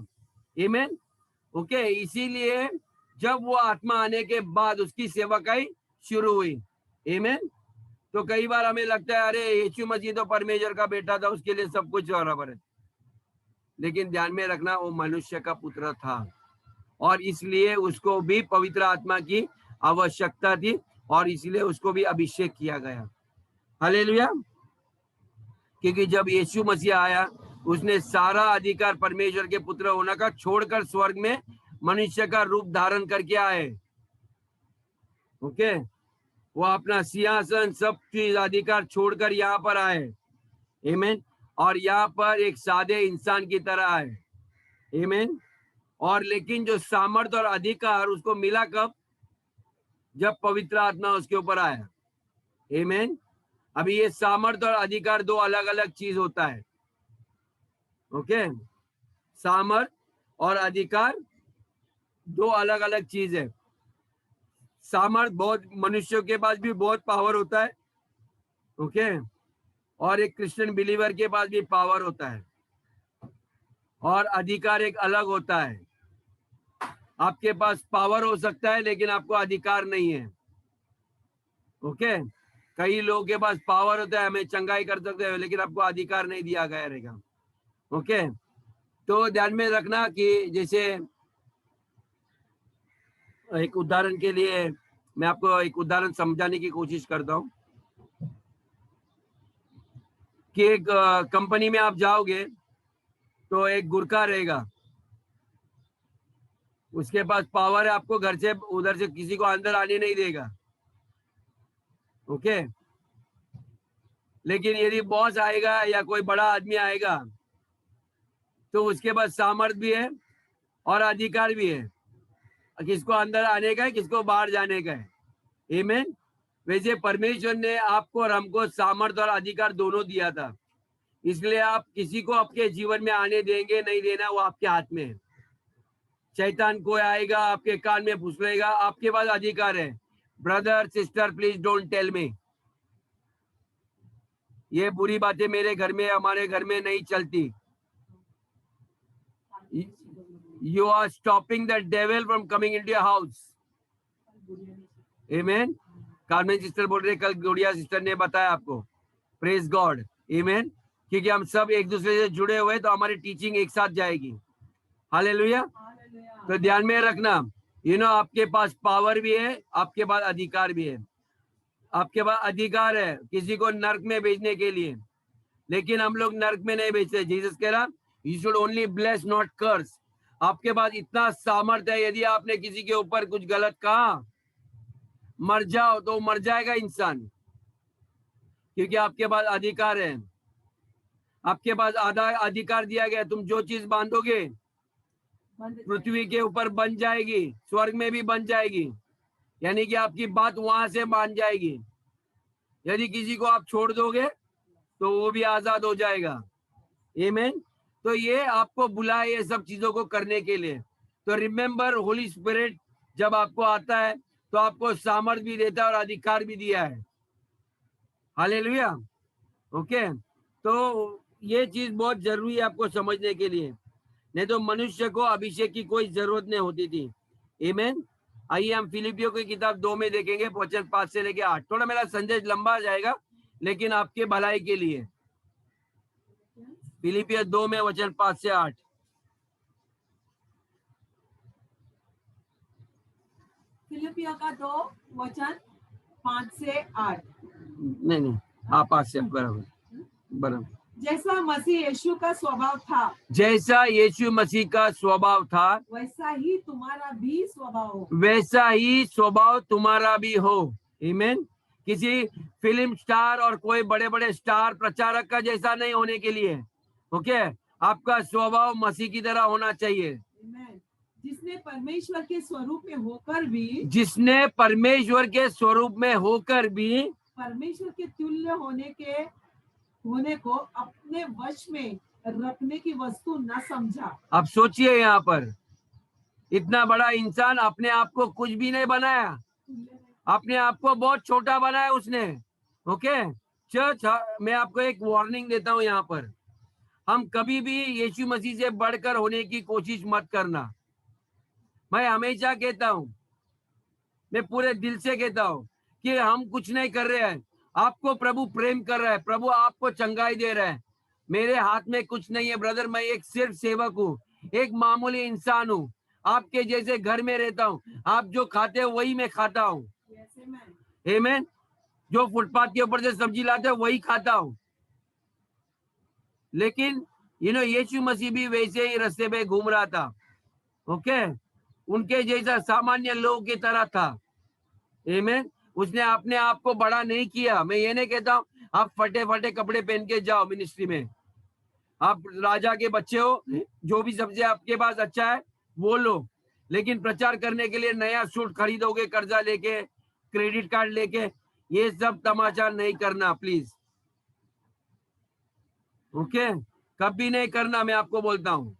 A: आमीन। ओके, इसीलिए जब वो आत्मा आने के बाद उसकी सेवकाई शुरू हुई। आमीन। तो कई बार हमें लगता है अरे यीशु मसीह तो परमेश्वर का बेटा था, उसके लिए सब कुछ बराबर है। लेकिन ध्यान में रखना, वो मनुष्य का पुत्र था और इसलिए उसको भी पवित्र आत्मा की आवश्यकता थी और इसलिए उसको भी अभिषेक किया गया। हालेलुया। क्योंकि जब यीशु मसीह आया, उसने सारा अधिकार परमेश्वर के पुत्र होने का छोड़कर स्वर्ग में मनुष्य का रूप धारण करके आए। ओके, वो अपना सिंहासन सब चीज अधिकार छोड़कर यहाँ पर आए। आमीन। और यहाँ पर एक सादे इंसान की तरह आए। आमीन। और लेकिन जो सामर्थ और अधिकार उसको मिला कब? जब पवित्र आत्मा उसके ऊपर आया। आमीन। अभी ये सामर्थ और अधिकार दो अलग अलग चीज होता है। ओके, सामर्थ और अधिकार दो अलग अलग चीज है। सामर्थ बहुत, मनुष्यों के पास भी बहुत पावर होता है। ओके, और एक क्रिश्चियन बिलीवर के पास भी पावर होता है और अधिकार एक अलग होता है। आपके पास पावर हो सकता है लेकिन आपको अधिकार नहीं है। ओके, कई लोगों के पास पावर होता है, हमें चंगाई कर सकते हैं, लेकिन आपको अधिकार नहीं दिया गया रहेगा। ओके, तो ध्यान में रखना कि जैसे एक उदाहरण के लिए मैं आपको एक उदाहरण समझाने की कोशिश करता हूँ कि एक कंपनी में आप जाओगे तो एक गुरखा रहेगा, उसके पास पावर है, आपको घर से उधर से किसी को अंदर आने नहीं देगा। ओके, लेकिन यदि बॉस आएगा या कोई बड़ा आदमी आएगा तो उसके पास सामर्थ भी है और अधिकार भी है, किसको अंदर आने का है, किसको बाहर जाने का है। आमीन। वैसे परमेश्वर ने आपको और हमको सामर्थ और अधिकार दोनों दिया था, इसलिए आप किसी को आपके जीवन में आने देंगे नहीं देना वो आपके हाथ में है। शैतान कोई आएगा आपके कान में फुसलेगा, आपके पास अधिकार है। Brother sister please don't tell me, ये बुरी बातें मेरे घर में, हमारे घर में नहीं चलती। You are stopping the devil from coming into your house. Amen. Carmen sister बोल रहे, कल गुड़िया सिस्टर ने बताया आपको। Praise God. आमीन। क्योंकि हम सब एक दूसरे से जुड़े हुए तो हमारी टीचिंग एक साथ जाएगी। हालेलुया। तो ध्यान में रखना, आपके पास पावर भी है, आपके पास अधिकार भी है। आपके पास अधिकार है किसी को नर्क में भेजने के लिए, लेकिन हम लोग नर्क में नहीं भेजते। जीसस कह रहा, you should only bless not curse. आपके पास इतना सामर्थ्य है, यदि आपने किसी के ऊपर कुछ गलत कहा, मर जाओ तो मर जाएगा इंसान, क्योंकि आपके पास अधिकार है। आपके पास आधा अधिकार दिया गया, तुम जो चीज बांधोगे पृथ्वी के ऊपर बन जाएगी, स्वर्ग में भी बन जाएगी, यानी कि आपकी बात वहां से मान जाएगी। यदि किसी को आप छोड़ दोगे तो वो भी आजाद हो जाएगा। आमीन। तो ये आपको बुलाए ये सब चीजों को करने के लिए। तो रिमेम्बर, होली स्पिरिट जब आपको आता है तो आपको सामर्थ भी देता है और अधिकार भी दिया है। हालेलुया। ओके, तो ये चीज बहुत जरूरी है आपको समझने के लिए, नहीं तो मनुष्य को अभिषेक की कोई जरूरत नहीं होती थी। आमीन। आइए हम फिलिपियों की किताब 2 में देखेंगे, वचन 5 से लेके 8। थोड़ा मेरा संदेश लंबा जाएगा लेकिन आपके भलाई के लिए। फिलिपियों 2 में वचन 5 से 8।
B: फिलिपियों का 2 वचन 5 से 8।
A: नहीं, हाँ 5 से 8 बराबर।
B: जैसा मसीह यीशु का स्वभाव था,
A: जैसा यीशु मसीह का स्वभाव था,
B: वैसा ही तुम्हारा भी स्वभाव हो।
A: वैसा ही स्वभाव तुम्हारा भी हो। आमीन। किसी फिल्म स्टार और कोई बड़े बड़े स्टार प्रचारक का जैसा नहीं होने के लिए, ओके, आपका स्वभाव मसीह की तरह होना चाहिए।
B: जिसने परमेश्वर के स्वरूप में होकर भी,
A: जिसने परमेश्वर के स्वरूप में होकर भी
B: परमेश्वर के तुल्य होने को अपने वश में रखने की वस्तु न समझा। अब
A: सोचिए, यहाँ पर इतना बड़ा इंसान अपने आप को कुछ भी नहीं बनाया, अपने आप को बहुत छोटा बनाया उसने। ओके चर्च, मैं आपको एक वार्निंग देता हूँ यहाँ पर, हम कभी भी यीशु मसीह से बढ़कर होने की कोशिश मत करना। मैं हमेशा कहता हूँ, मैं पूरे दिल से कहता हूँ कि हम कुछ नहीं कर रहे हैं, आपको प्रभु प्रेम कर रहा है, प्रभु आपको चंगाई दे रहा है। मेरे हाथ में कुछ नहीं है ब्रदर, मैं एक सिर्फ सेवक हूँ, एक मामूली इंसान हूँ, आपके जैसे घर में रहता हूँ। आप जो खाते हो वही मैं खाता हूँ।
B: Yes, amen.
A: आमीन। जो फुटपाथ के ऊपर से सब्जी लाते हो वही खाता हूँ। लेकिन यीशु मसीह भी वैसे ही रास्ते पे घूम रहा था। ओके, उनके जैसा सामान्य लोगों की तरह था। आमीन। उसने अपने आप को बड़ा नहीं किया। मैं ये नहीं कहता हूँ आप फटे फटे कपड़े पहन के जाओ मिनिस्ट्री में। आप राजा के बच्चे हो, जो भी सबसे आपके पास अच्छा है वो लो, लेकिन प्रचार करने के लिए नया सूट खरीदोगे कर्जा लेके, क्रेडिट कार्ड लेके, ये सब तमाशा नहीं करना प्लीज। ओके, कभी नहीं करना, मैं आपको बोलता हूँ।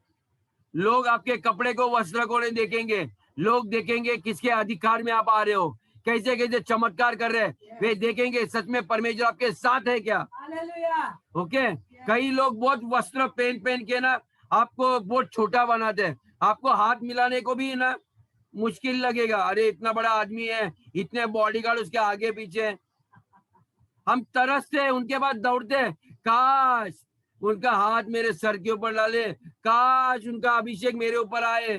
A: लोग आपके कपड़े को, वस्त्र को नहीं देखेंगे, लोग देखेंगे किसके अधिकार में आप आ रहे हो, कैसे कैसे चमत्कार कर रहे हैं, वे देखेंगे सच में परमेश्वर आपके साथ है क्या।
B: Hallelujah.
A: ओके, कई लोग बहुत वस्त्र पहन पहन के ना आपको बहुत छोटा बनाते हैं, आपको हाथ मिलाने को भी ना मुश्किल लगेगा। अरे इतना बड़ा आदमी है, इतने बॉडीगार्ड उसके आगे पीछे। हम तरसते हैं, उनके बाद दौड़ते हैं, काश उनका हाथ मेरे सर के ऊपर डाले, काश उनका अभिषेक मेरे ऊपर आए।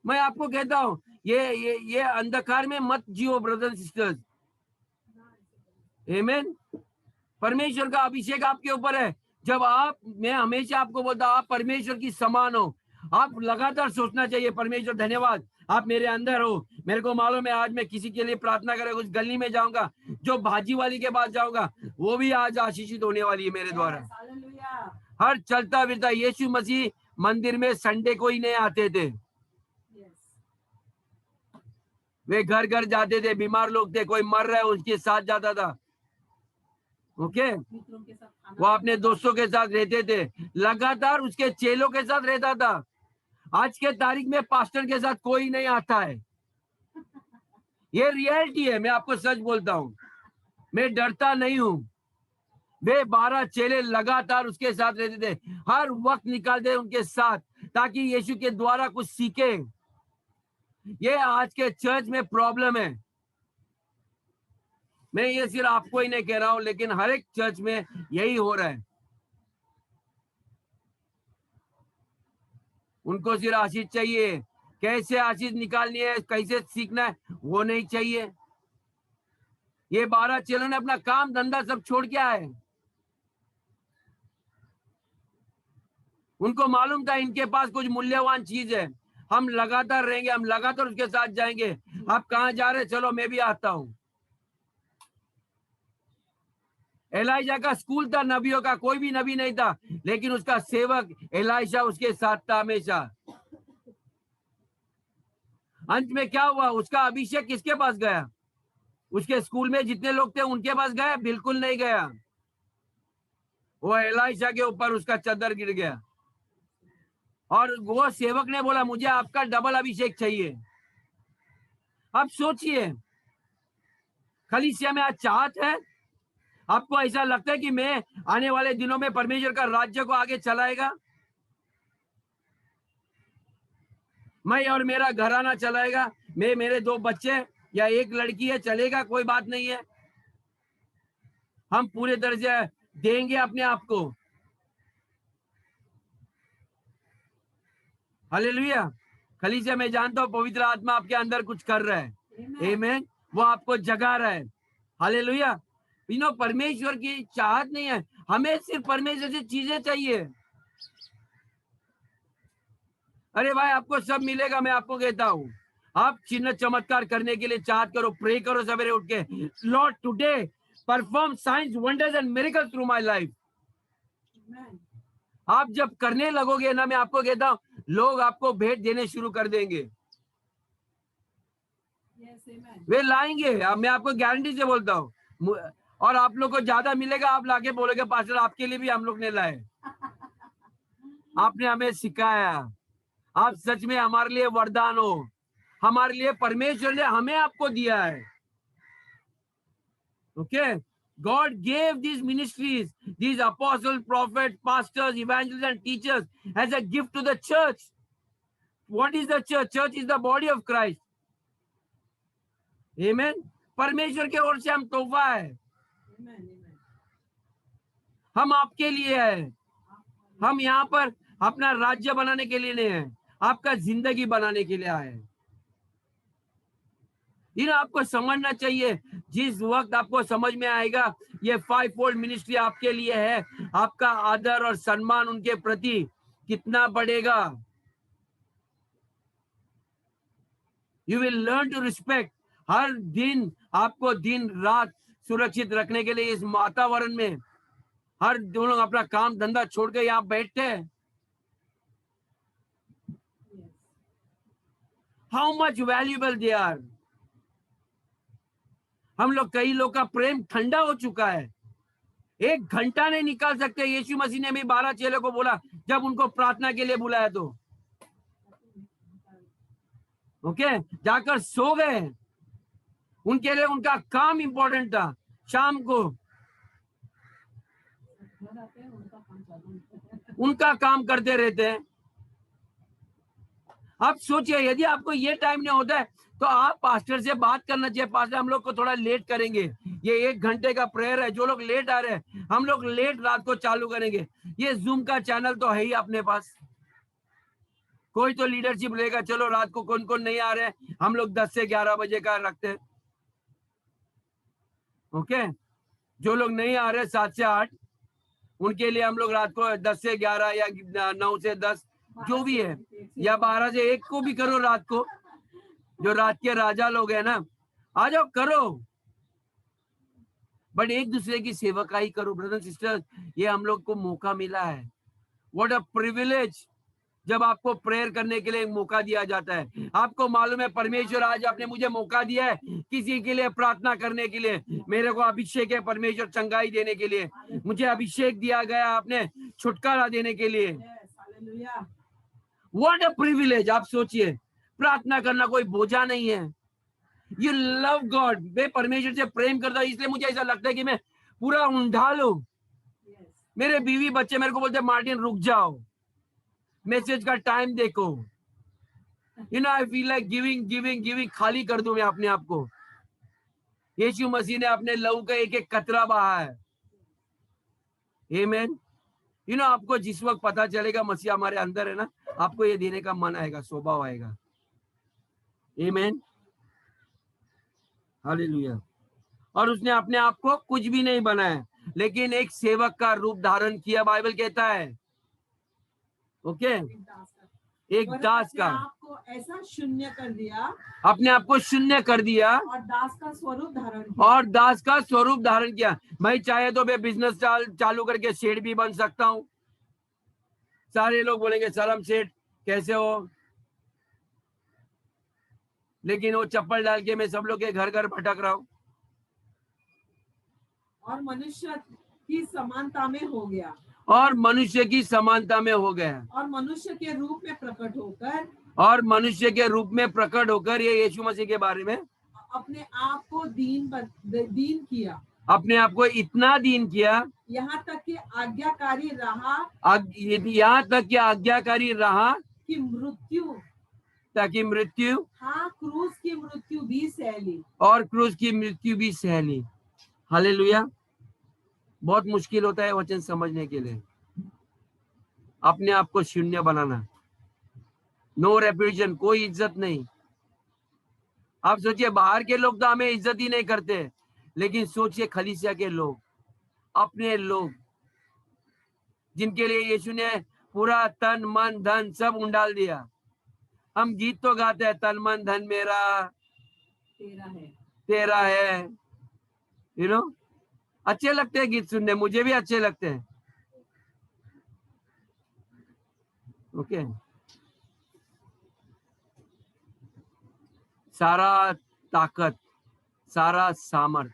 A: मैं आपको कहता हूँ ये अंधकार में मत जियो ब्रदर सिस्टर्स। आमीन। परमेश्वर का अभिषेक आपके ऊपर है। जब आप, मैं हमेशा आपको बोलता हूँ, आप परमेश्वर की समान हो। आप लगातार सोचना चाहिए, परमेश्वर धन्यवाद आप मेरे अंदर हो। मेरे को मालूम है आज मैं किसी के लिए प्रार्थना करेगा, उस गली में जाऊंगा, जो भाजी वाली के पास जाऊंगा, वो भी आज आशीषित होने वाली है मेरे द्वारा।
B: Yes, hallelujah.
A: हर चलता फिरता, यीशु मसीह मंदिर में संडे को ही नहीं आते थे,
B: Yes.
A: वे घर घर जाते थे। बीमार लोग थे, कोई मर रहा है उसके साथ जाता था। ओके,
B: मित्रों के साथ खाना
A: वो अपने दोस्तों के साथ रहते थे, लगातार उसके चेलों के साथ रहता था। आज के तारीख में पास्टर के साथ कोई नहीं आता है, ये रियलिटी है। मैं आपको सच बोलता हूँ, मैं डरता नहीं हूँ। वे 12 चेले लगातार उसके साथ रहते थे, हर वक्त निकालते उनके साथ, ताकि यीशु के द्वारा कुछ सीखे। ये आज के चर्च में प्रॉब्लम है। मैं ये सिर्फ आपको ही नहीं कह रहा हूं, लेकिन हर एक चर्च में यही हो रहा है। उनको सिर्फ आशीष चाहिए, कैसे आशीष निकालनी है, कैसे सीखना है, वो नहीं चाहिए। ये 12 चेलों ने अपना काम धंधा सब छोड़ के आए। उनको मालूम था इनके पास कुछ मूल्यवान चीज है, हम लगातार रहेंगे, हम लगातार उसके साथ जाएंगे। आप कहाँ जा रहे, चलो मैं भी आता हूं। एलाइजा का स्कूल था नबियों का, कोई भी नबी नहीं था, लेकिन उसका सेवक एलाइजा उसके साथ था हमेशा। अंत में क्या हुआ, उसका अभिषेक किसके पास गया? उसके स्कूल में जितने लोग थे उनके पास गया? बिल्कुल नहीं गया। वो एलाइजा के ऊपर उसका चद्दर गिर गया, और वो सेवक ने बोला मुझे आपका डबल अभिषेक चाहिए। अब सोचिए, कलीसिया में आज चाहत है? आपको ऐसा लगता है कि मैं आने वाले दिनों में परमेश्वर का राज्य को आगे चलाएगा, मैं और मेरा घराना चलाएगा, मैं, मेरे 2 बच्चे या 1 लड़की है, चलेगा? कोई बात नहीं है। हम पूरे तरह से देंगे अपने आप को। हालेलुया। कलीसिया में जानता हूं पवित्र आत्मा आपके अंदर कुछ कर रहा है।
B: Amen.
A: आमीन। वो आपको जगा रहा है। हालेलुया। परमेश्वर की चाहत नहीं है, हमें सिर्फ परमेश्वर से चीजें चाहिए। अरे भाई, आपको सब मिलेगा, मैं आपको कहता हूँ। आप चिन्ह चमत्कार करने के लिए चाहत करो, प्रे करो सवेरे उठ के, Lord today perform science wonders and miracles through my life.
B: Amen.
A: आप जब करने लगोगे ना, मैं आपको कहता हूँ, लोग आपको भेंट देने शुरू कर देंगे।
B: Yes, amen.
A: वे लाएंगे, अब मैं आपको गारंटी से बोलता हूँ। और आप लोग को ज्यादा मिलेगा, आप लाके बोलोगे पास्टर आपके लिए भी हम लोग ने लाए, आपने हमें सिखाया, आप सच में हमारे लिए वरदान हो, हमारे लिए परमेश्वर ने हमें आपको दिया है। Okay, God gave these ministries, these apostles, prophets, pastors, evangelists, and teachers as a gift to the church. What is the church? Church is the body of Christ. Amen. परमेश्वर के ओर से हम तोहफा है,
B: Amen, amen.
A: हम आपके लिए है। हम यहाँ पर अपना राज्य बनाने के लिए नहीं है, आपका जिंदगी बनाने के लिए आए हैं। आपको समझना चाहिए, जिस वक्त आपको समझ में आएगा ये 5-fold मिनिस्ट्री आपके लिए है, आपका आदर और सम्मान उनके प्रति कितना बढ़ेगा। You will learn to respect. हर दिन आपको दिन रात सुरक्षित रखने के लिए इस वातावरण में हर दोनों अपना काम धंधा छोड़ के यहाँ बैठते हैं।
B: Yes.
A: How much valuable they are. हम लोग, कई लोग का प्रेम ठंडा हो चुका है, 1 घंटा नहीं निकाल सकते। यीशु मसीह ने भी 12 चेलों को बोला जब उनको प्रार्थना के लिए बुलाया तो ओके, जाकर सो गए। उनके लिए उनका काम इंपॉर्टेंट था। शाम को
B: घर आते हैं, उनका काम चालू होता है।
A: उनका काम करते रहते हैं। आप सोचिए, यदि आपको ये टाइम नहीं होता है तो आप पास्टर से बात करना चाहिए, पास्टर हम लोग को थोड़ा लेट करेंगे, ये 1 घंटे का प्रेयर है, जो लोग लेट आ रहे हैं हम लोग लेट रात को चालू करेंगे। ये जूम का चैनल तो है ही अपने पास, कोई तो लीडरशिप लेगा, चलो रात को कौन कौन नहीं आ रहे हैं, हम लोग 10 से 11 बजे का रखते हैं। ओके, जो लोग नहीं आ रहे 7 से 8 उनके लिए हम लोग रात को 10 से 11 या 9 से 10 जो भी है, या 12 से 1 को भी करो रात को। जो रात के राजा लोग हैं ना, आ जाओ करो, बट एक दूसरे की सेवकाई करो। ब्रदर सिस्टर, ये हम लोग को मौका मिला है। व्हाट अ प्रिविलेज, जब आपको प्रेयर करने के लिए एक मौका दिया जाता है। आपको मालूम है परमेश्वर आज आपने मुझे मौका दिया है किसी के लिए प्रार्थना करने के लिए। मेरे को अभिषेक है परमेश्वर चंगाई देने के लिए, मुझे अभिषेक दिया गया आपने छुटकारा देने के लिए।
B: Yes, hallelujah.
A: What a privilege. आप सोचिए, प्रार्थना करना कोई बोझा नहीं है। यू लव गॉड, मैं परमेश्वर से प्रेम करता हूं, इसलिए मुझे ऐसा लगता है कि मैं पूरा ऊंधा लूं।
B: Yes.
A: मेरे बीवी बच्चे मेरे को बोलते हैं मार्टिन रुक जाओ, मैसेज का टाइम देखो। I feel like giving giving giving, खाली कर दूं मैं अपने आप को। यीशु मसीह ने अपने लहू का एक एक कतरा बहा है। आमीन। आपको जिस वक्त पता चलेगा मसीह हमारे अंदर है ना, आपको ये देने का मन आएगा, स्वभाव आएगा। आमीन, हालेलुया। और उसने अपने आप को कुछ भी नहीं बनाया, लेकिन एक सेवक का रूप धारण किया, बाइबल कहता है। ओके, एक
B: और
A: दास
B: अपने
A: का,
B: आप को ऐसा शून्य कर दिया,
A: अपने आप को शून्य कर दिया
B: और दास का स्वरूप धारण किया।
A: और दास का स्वरूप धारण किया। मैं चाहे तो मैं बिजनेस चालू करके सेठ भी बन सकता हूँ। सारे लोग बोलेंगे सलाम सेठ कैसे हो, लेकिन वो चप्पल डाल के मैं सब लोग के घर घर भटक रहा हूँ।
B: और मनुष्य की समानता में हो गया,
A: और मनुष्य की समानता में हो गया,
B: और मनुष्य के रूप में प्रकट होकर,
A: और मनुष्य के रूप में प्रकट होकर, ये यीशु मसीह के बारे में,
B: अपने आप को दीन किया,
A: अपने आप को इतना दीन किया,
B: यहाँ तक कि आज्ञाकारी रहा,
A: यहाँ तक कि आज्ञाकारी रहा
B: कि मृत्यु,
A: ताकि मृत्यु,
B: हाँ क्रूस की मृत्यु भी सह ली।
A: और क्रूस की मृत्यु भी सह ली। हालेलुया। बहुत मुश्किल होता है वचन समझने के लिए, अपने आप को शून्य बनाना। नो रेपुटेशन, कोई इज्जत नहीं। आप सोचिए, बाहर के लोग तो हमें इज्जत ही नहीं करते, लेकिन सोचिए कलीसिया के लोग, अपने लोग, जिनके लिए यीशु ने पूरा तन मन धन सब उंडाल दिया। हम गीत तो गाते हैं, तन मन धन मेरा तेरा है, अच्छे लगते हैं गीत सुनने, मुझे भी अच्छे लगते हैं। ओके, सारा ताकत, सारा सामर्थ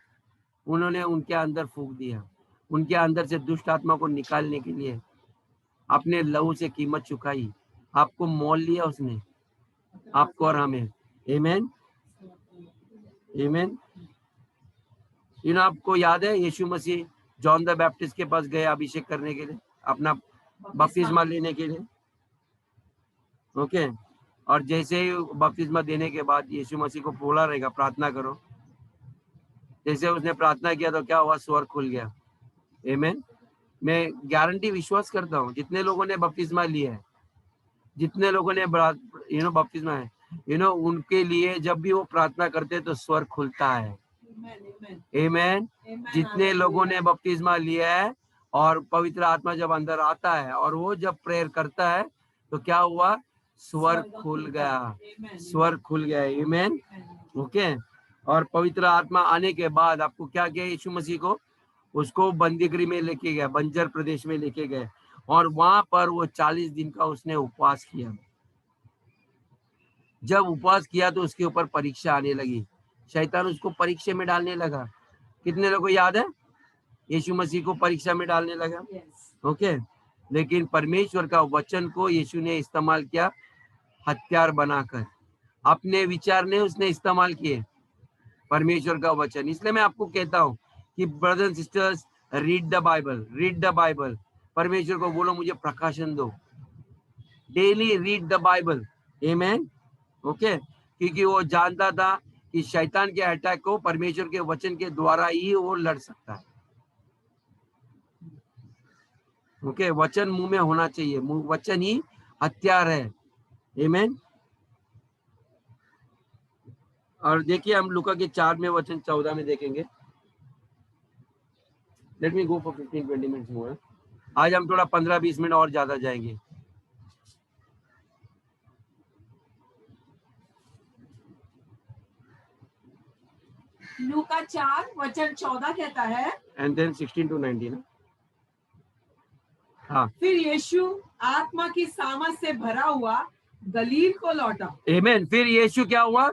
A: उन्होंने उनके अंदर फूंक दिया। उनके अंदर से दुष्ट आत्मा को निकालने के लिए अपने लहू से कीमत चुकाई। आपको मोल लिया उसने, आपको और हमें। आमीन, आमीन। आपको याद है यीशु मसीह जॉन द बैप्टिस्ट के पास गए अभिषेक करने के लिए, अपना बपतिस्मा लेने के लिए। ओके, और जैसे ही बपतिस्मा देने के बाद यीशु मसीह को बोला रहेगा प्रार्थना करो, जैसे उसने प्रार्थना किया तो क्या हुआ, स्वर खुल गया। आमीन। मैं गारंटी विश्वास करता हूँ जितने लोगों ने बपतिस्मा लिया है, जितने लोगों ने बपतिस्मा है, उनके लिए जब भी वो प्रार्थना करते हैं तो स्वर खुलता है। आमीन। जितने लोगों ने बपतिस्मा लिया है और पवित्र आत्मा जब अंदर आता है और वो जब प्रेयर करता है तो क्या हुआ, स्वर खुल गया, स्वर खुल गया। आमीन। ओके। और पवित्र आत्मा आने के बाद आपको क्या किया, यीशु मसीह को उसको बंदीगृह में लेके गया, बंजर प्रदेश में लेके गए और वहां पर वो 40 दिन का उसने उपवास किया। जब उपवास किया तो उसके ऊपर परीक्षा आने लगी, शैतान उसको परीक्षा में डालने लगा। कितने लोगों को याद है, यीशु मसीह को परीक्षा में डालने लगा। ओके। लेकिन परमेश्वर का वचन को यीशु ने इस्तेमाल किया हथियार बनाकर, अपने विचार ने उसने इस्तेमाल किए, परमेश्वर का वचन। इसलिए मैं आपको कहता हूँ कि brothers and sisters, read the Bible, read the Bible. परमेश्वर को बोलो मुझे प्रकाशन दो, डेली रीड द बाइबल। आमीन। ओके। क्योंकि वो जानता था कि शैतान के अटैक को परमेश्वर के वचन के द्वारा ही वो लड़ सकता है। ओके। वचन मुंह में होना चाहिए, वचन ही हथियार है। आमीन। और देखिए हम लूका के 4 में वचन 14 में देखेंगे। Let me go for 15-20 minutes more. आज हम थोड़ा 15-20 मिनट और ज्यादा जाएंगे।
B: लूका 4 वचन 14 कहता है,
A: एंड देन 16 to 19। हाँ।
B: फिर यीशु आत्मा की सामर्थ से भरा हुआ गलील को लौटा।
A: आमीन। फिर यीशु क्या हुआ,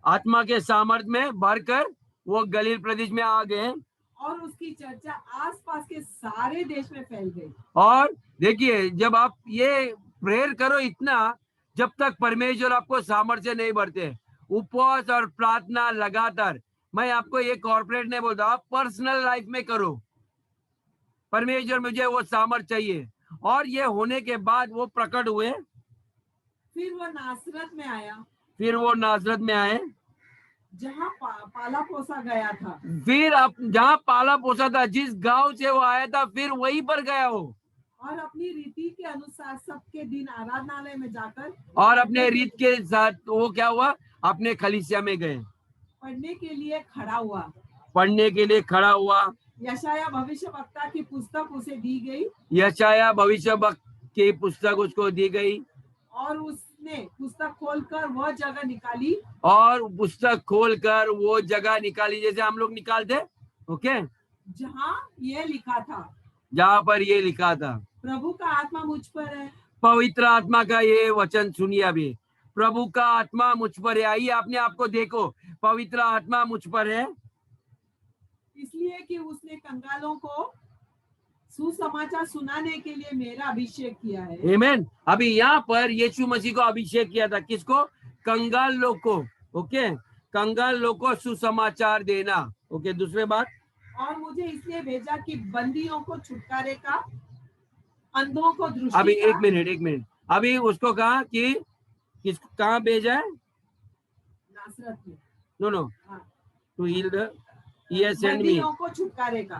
A: आत्मा के सामर्थ में भरकर वो गलील प्रदेश में आ गए
B: और उसकी चर्चा आसपास के सारे देश में फैल गई।
A: और देखिए जब आप ये प्रेयर करो इतना, जब तक परमेश्वर आपको सामर्थ्य नहीं भरते, उपवास और प्रार्थना लगातार, मैं आपको ये कॉर्पोरेट नहीं बोलता, आप पर्सनल लाइफ में करो, परमेश्वर मुझे वो सामर्थ्य चाहिए। और ये होने के बाद वो प्रकट हुए।
B: फिर वो नासरत में आया,
A: फिर वो नासरत में आए,
B: जहाँ पाला पोसा गया था।
A: फिर जहाँ पाला पोसा था, जिस गांव से वो आया था, फिर वहीं पर गया हो
B: और अपनी रीति के अनुसार सबके दिन आराधनालय में जाकर
A: और अपने रीत के साथ वो क्या हुआ, अपने कलीसिया में गए,
B: पढ़ने के लिए खड़ा हुआ।
A: पढ़ने के लिए खड़ा हुआ।
B: यशाया भविष्यवक्ता की पुस्तक उसे दी गई,
A: यशाया भविष्यवक्ता की पुस्तक उसको दी गई
B: और उसने पुस्तक खोलकर वह जगह निकाली,
A: और पुस्तक खोलकर वो जगह निकाली जैसे हम लोग निकालते। ओके।
B: जहाँ ये लिखा था,
A: जहाँ पर ये लिखा था,
B: प्रभु का आत्मा मुझ पर है।
A: पवित्र आत्मा का ये वचन सुनिए अभी, प्रभु का आत्मा मुझ पर है। आइए अपने आप को देखो, पवित्र आत्मा मुझ पर है
B: इसलिए कि उसने कंगालों को सुसमाचार सुनाने के लिए मेरा अभिषेक किया है।
A: आमीन। अभी यहाँ पर यीशु मसीह को अभिषेक किया था, किसको, कंगाल लोग को। ओके। कंगाल लोग को सुसमाचार देना। ओके। दूसरे बात,
B: और मुझे इसलिए भेजा कि बंदियों को छुटकारे का, अंधों को दृष्टि
A: अभी
B: का।
A: एक मिनट अभी उसको कहा कि किस कहाँ भेजा है,
B: नासरत में।
A: नो
B: हाँ।
A: To heal the, he has sent me,
B: बंदियों को छुटकारे का,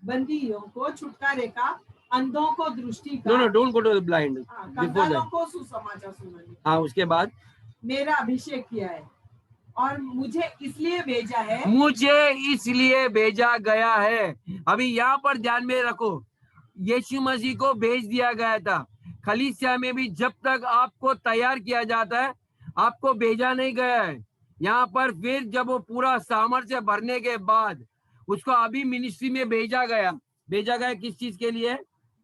A: बंदियों
B: को छुटकारे का, अंधों को दृष्टि का।
A: No don't go to the blind,
B: कंगालों को सुसमाचार सुनाने।
A: हाँ उसके बाद
B: मेरा अभिषेक किया है और मुझे इसलिए भेजा है,
A: मुझे इसलिए भेजा गया है। अभी यहाँ पर ध्यान में रखो, यीशु मसीह को भेज दिया गया था। कलीसिया में भी जब तक आपको तैयार किया जाता है, आपको भेजा नहीं गया है। यहाँ पर फिर जब वो पूरा सामर्थ्य भरने के बाद उसको अभी मिनिस्ट्री में भेजा गया किस चीज के लिए,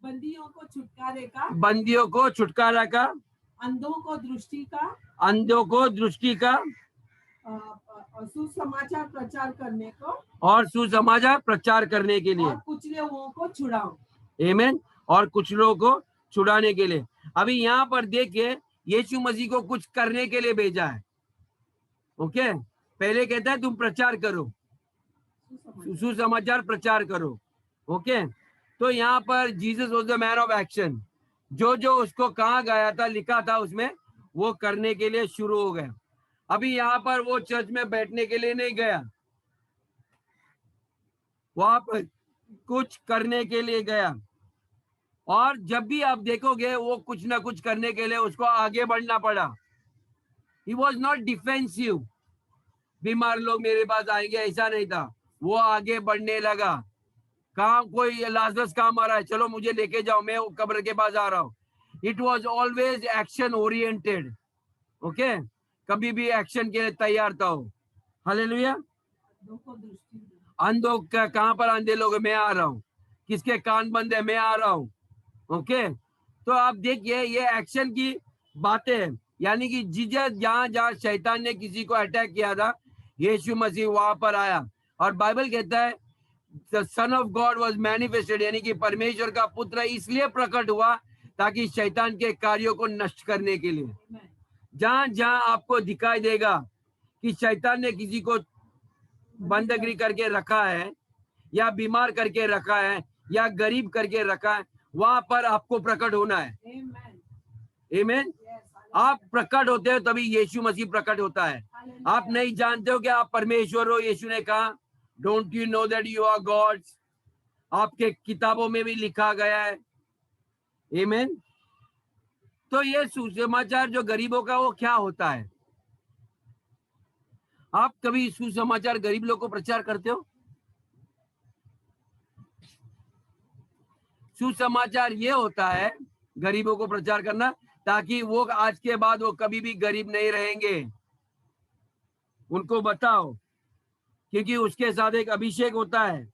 B: बंदियों को छुटकारे का,
A: बंदियों को छुटकारा का,
B: अंधों को दृष्टि का,
A: अंधों को दृष्टि का,
B: सुसमाचार प्रचार करने को,
A: और सुसमाचार प्रचार करने के लिए,
B: और कुछ लोगों को छुड़ाओ।
A: आमीन। और कुछ लोगों को छुड़ाने के लिए। अभी यहाँ पर देखिए यीशु मसीह को कुछ करने के लिए भेजा है। ओके। पहले कहता है तुम प्रचार करो, सुसमाचार प्रचार करो। ओके। तो यहाँ पर Jesus was the man of action, जो उसको कहा गया था, लिखा था उसमें, वो करने के लिए शुरू हो गया। अभी यहाँ पर वो चर्च में बैठने के लिए नहीं गया, वहां पर कुछ करने के लिए गया। और जब भी आप देखोगे वो कुछ ना कुछ करने के लिए उसको आगे बढ़ना पड़ा। ही वॉज नॉट डिफेंसिव, बीमार लोग मेरे पास आएंगे, ऐसा नहीं था। वो आगे बढ़ने लगा। कहा कोई लाजरस कहाँ मरा है, चलो मुझे लेके जाओ, मैं कब्र के पास आ रहा हूँ। It was always action oriented. Okay, कभी भी एक्शन के लिए तैयार था वो। हालेलुया।
B: अंधों को दृष्टि दी।
A: अंधों का कहाँ पर अंधे लोग, मैं आ रहा हूँ। किसके कान बंद है, मैं आ रहा हूँ। ओके, तो आप देखिए ये एक्शन की बातें हैं। यानी कि जीसस जहां जहां शैतान ने किसी को अटैक किया था, यीशु मसीह वहां पर आया। और बाइबल कहता है the son of God was manifested, यानी कि परमेश्वर का पुत्र इसलिए प्रकट हुआ ताकि शैतान के कार्यों को नष्ट करने के लिए।
B: Amen.
A: जहां जहां आपको दिखाई देगा कि शैतान ने किसी को बंदगी करके रखा है, या बीमार करके रखा है, या गरीब करके रखा है, वहां पर आपको प्रकट होना है।
B: Amen.
A: आमीन।
B: Yes.
A: आप प्रकट होते हो तभी यीशु मसीह प्रकट होता है।
B: Hallelujah.
A: आप नहीं जानते हो कि आप परमेश्वर हो। यीशु ने कहा don't you know that you are gods, आपके किताबों में भी लिखा गया है। आमीन। तो ये सुसमाचार जो गरीबों का, वो क्या होता है? आप कभी सुसमाचार गरीब लोगों को प्रचार करते हो? सुसमाचार ये होता है गरीबों को प्रचार करना, ताकि वो आज के बाद वो कभी भी गरीब नहीं रहेंगे। उनको बताओ, क्योंकि उसके साथ एक अभिषेक होता है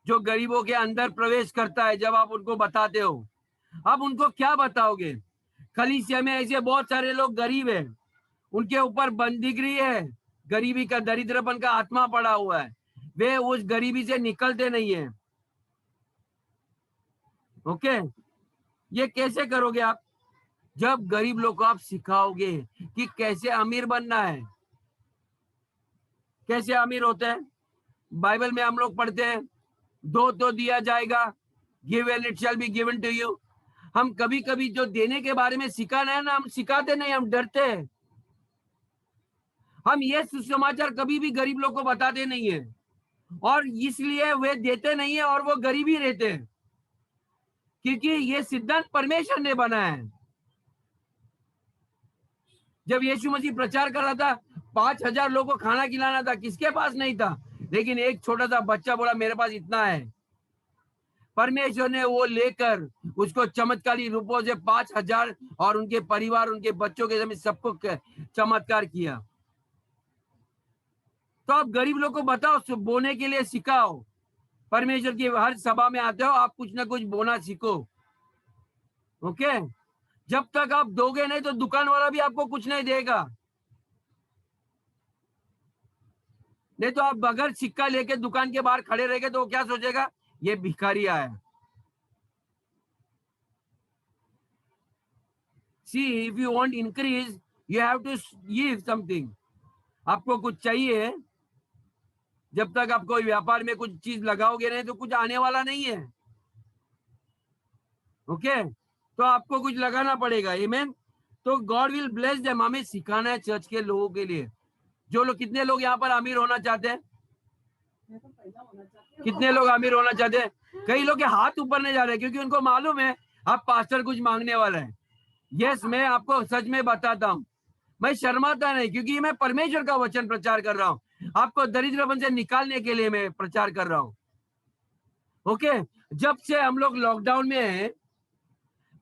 A: जो गरीबों के अंदर प्रवेश करता है। जब आप उनको बताते हो, अब उनको क्या बताओगे? कलीसिया में ऐसे बहुत सारे लोग गरीब हैं, उनके ऊपर बंदीगिरी है, गरीबी का, दरिद्रपन का आत्मा पड़ा हुआ है, वे उस गरीबी से निकलते नहीं है। ओके, ये कैसे करोगे आप? जब गरीब लोग को आप सिखाओगे कि कैसे अमीर बनना है, कैसे अमीर होते हैं। बाइबल में हम लोग पढ़ते हैं, दो तो दिया जाएगा, give and it shall be given to you. हम कभी कभी जो देने के बारे में सिखाना है ना, हम सिखाते नहीं, हम डरते हैं। हम ये सुसमाचार कभी भी गरीब लोग को बताते नहीं है, और इसलिए वे देते नहीं है और वो गरीब ही रहते हैं, क्योंकि ये सिद्धांत परमेश्वर ने बनाया है। जब यीशु मसीह प्रचार कर रहा था, 5,000 लोगों को खाना खिलाना था, किसके पास नहीं था, लेकिन एक छोटा सा बच्चा बोला मेरे पास इतना है। परमेश्वर ने वो लेकर उसको चमत्कारी रूपों से 5,000 और उनके परिवार, उनके बच्चों के समेत सबको चमत्कार किया। तो आप गरीब लोग को बताओ, बोने के लिए सिखाओ। परमेश्वर की हर सभा में आते हो, आप कुछ ना कुछ बोना सीखो। ओके, जब तक आप दोगे नहीं तो दुकान वाला भी आपको कुछ नहीं देगा। नहीं तो आप बगैर सिक्का लेके दुकान के बाहर खड़े रहेंगे तो वो क्या सोचेगा, ये भिखारी आया। See, if you want increase, you have to give something. आपको कुछ चाहिए। जब तक आप कोई व्यापार में कुछ चीज लगाओगे नहीं तो कुछ आने वाला नहीं है। ओके, तो आपको कुछ लगाना पड़ेगा। आमीन। तो गॉड विल ब्लेस देम। हमें सिखाना है चर्च के लोगों के लिए। जो लोग, कितने लोग यहाँ पर अमीर होना चाहते हैं?
B: मैं तो पैदा होना चाहती हूँ।
A: कितने लोग अमीर होना चाहते हैं? कई लोग के हाथ ऊपर नहीं जा रहे क्योंकि उनको मालूम है आप पास्टर कुछ मांगने वाला है। यस, मैं आपको सच में बताता हूँ, मैं शर्माता नहीं, क्योंकि मैं परमेश्वर का वचन प्रचार कर रहा हूँ। आपको दरिद्रपन से निकालने के लिए मैं प्रचार कर रहा हूँ। ओके, जब से हम लोग लॉकडाउन में हैं,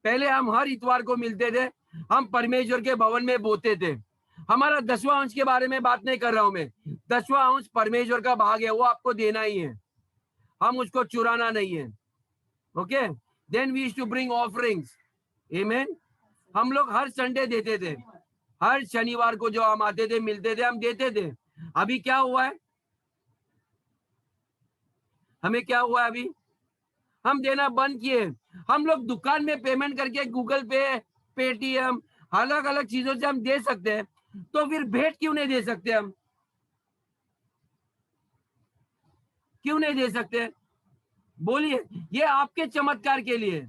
A: पहले हम हर इतवार को मिलते थे, हम परमेश्वर के भवन में बोते थे। हमारा 10वां अंश के बारे में बात नहीं कर रहा हूं मैं। 10वां अंश परमेश्वर का भाग है, वो आपको देना ही है, हम उसको चुराना नहीं है। Okay, then we used to bring offerings. आमीन। हम लोग हर संडे देते थे, हर शनिवार को जो हम आते थे, मिलते थे, हम देते थे। अभी क्या हुआ है? हमें क्या हुआ है? अभी हम देना बंद किए। हम लोग दुकान में पेमेंट करके गूगल पे, पेटीएम, अलग अलग चीजों से हम दे सकते हैं, तो फिर भेंट क्यों नहीं दे सकते? हम क्यों नहीं दे सकते? बोलिए। ये आपके चमत्कार के लिए।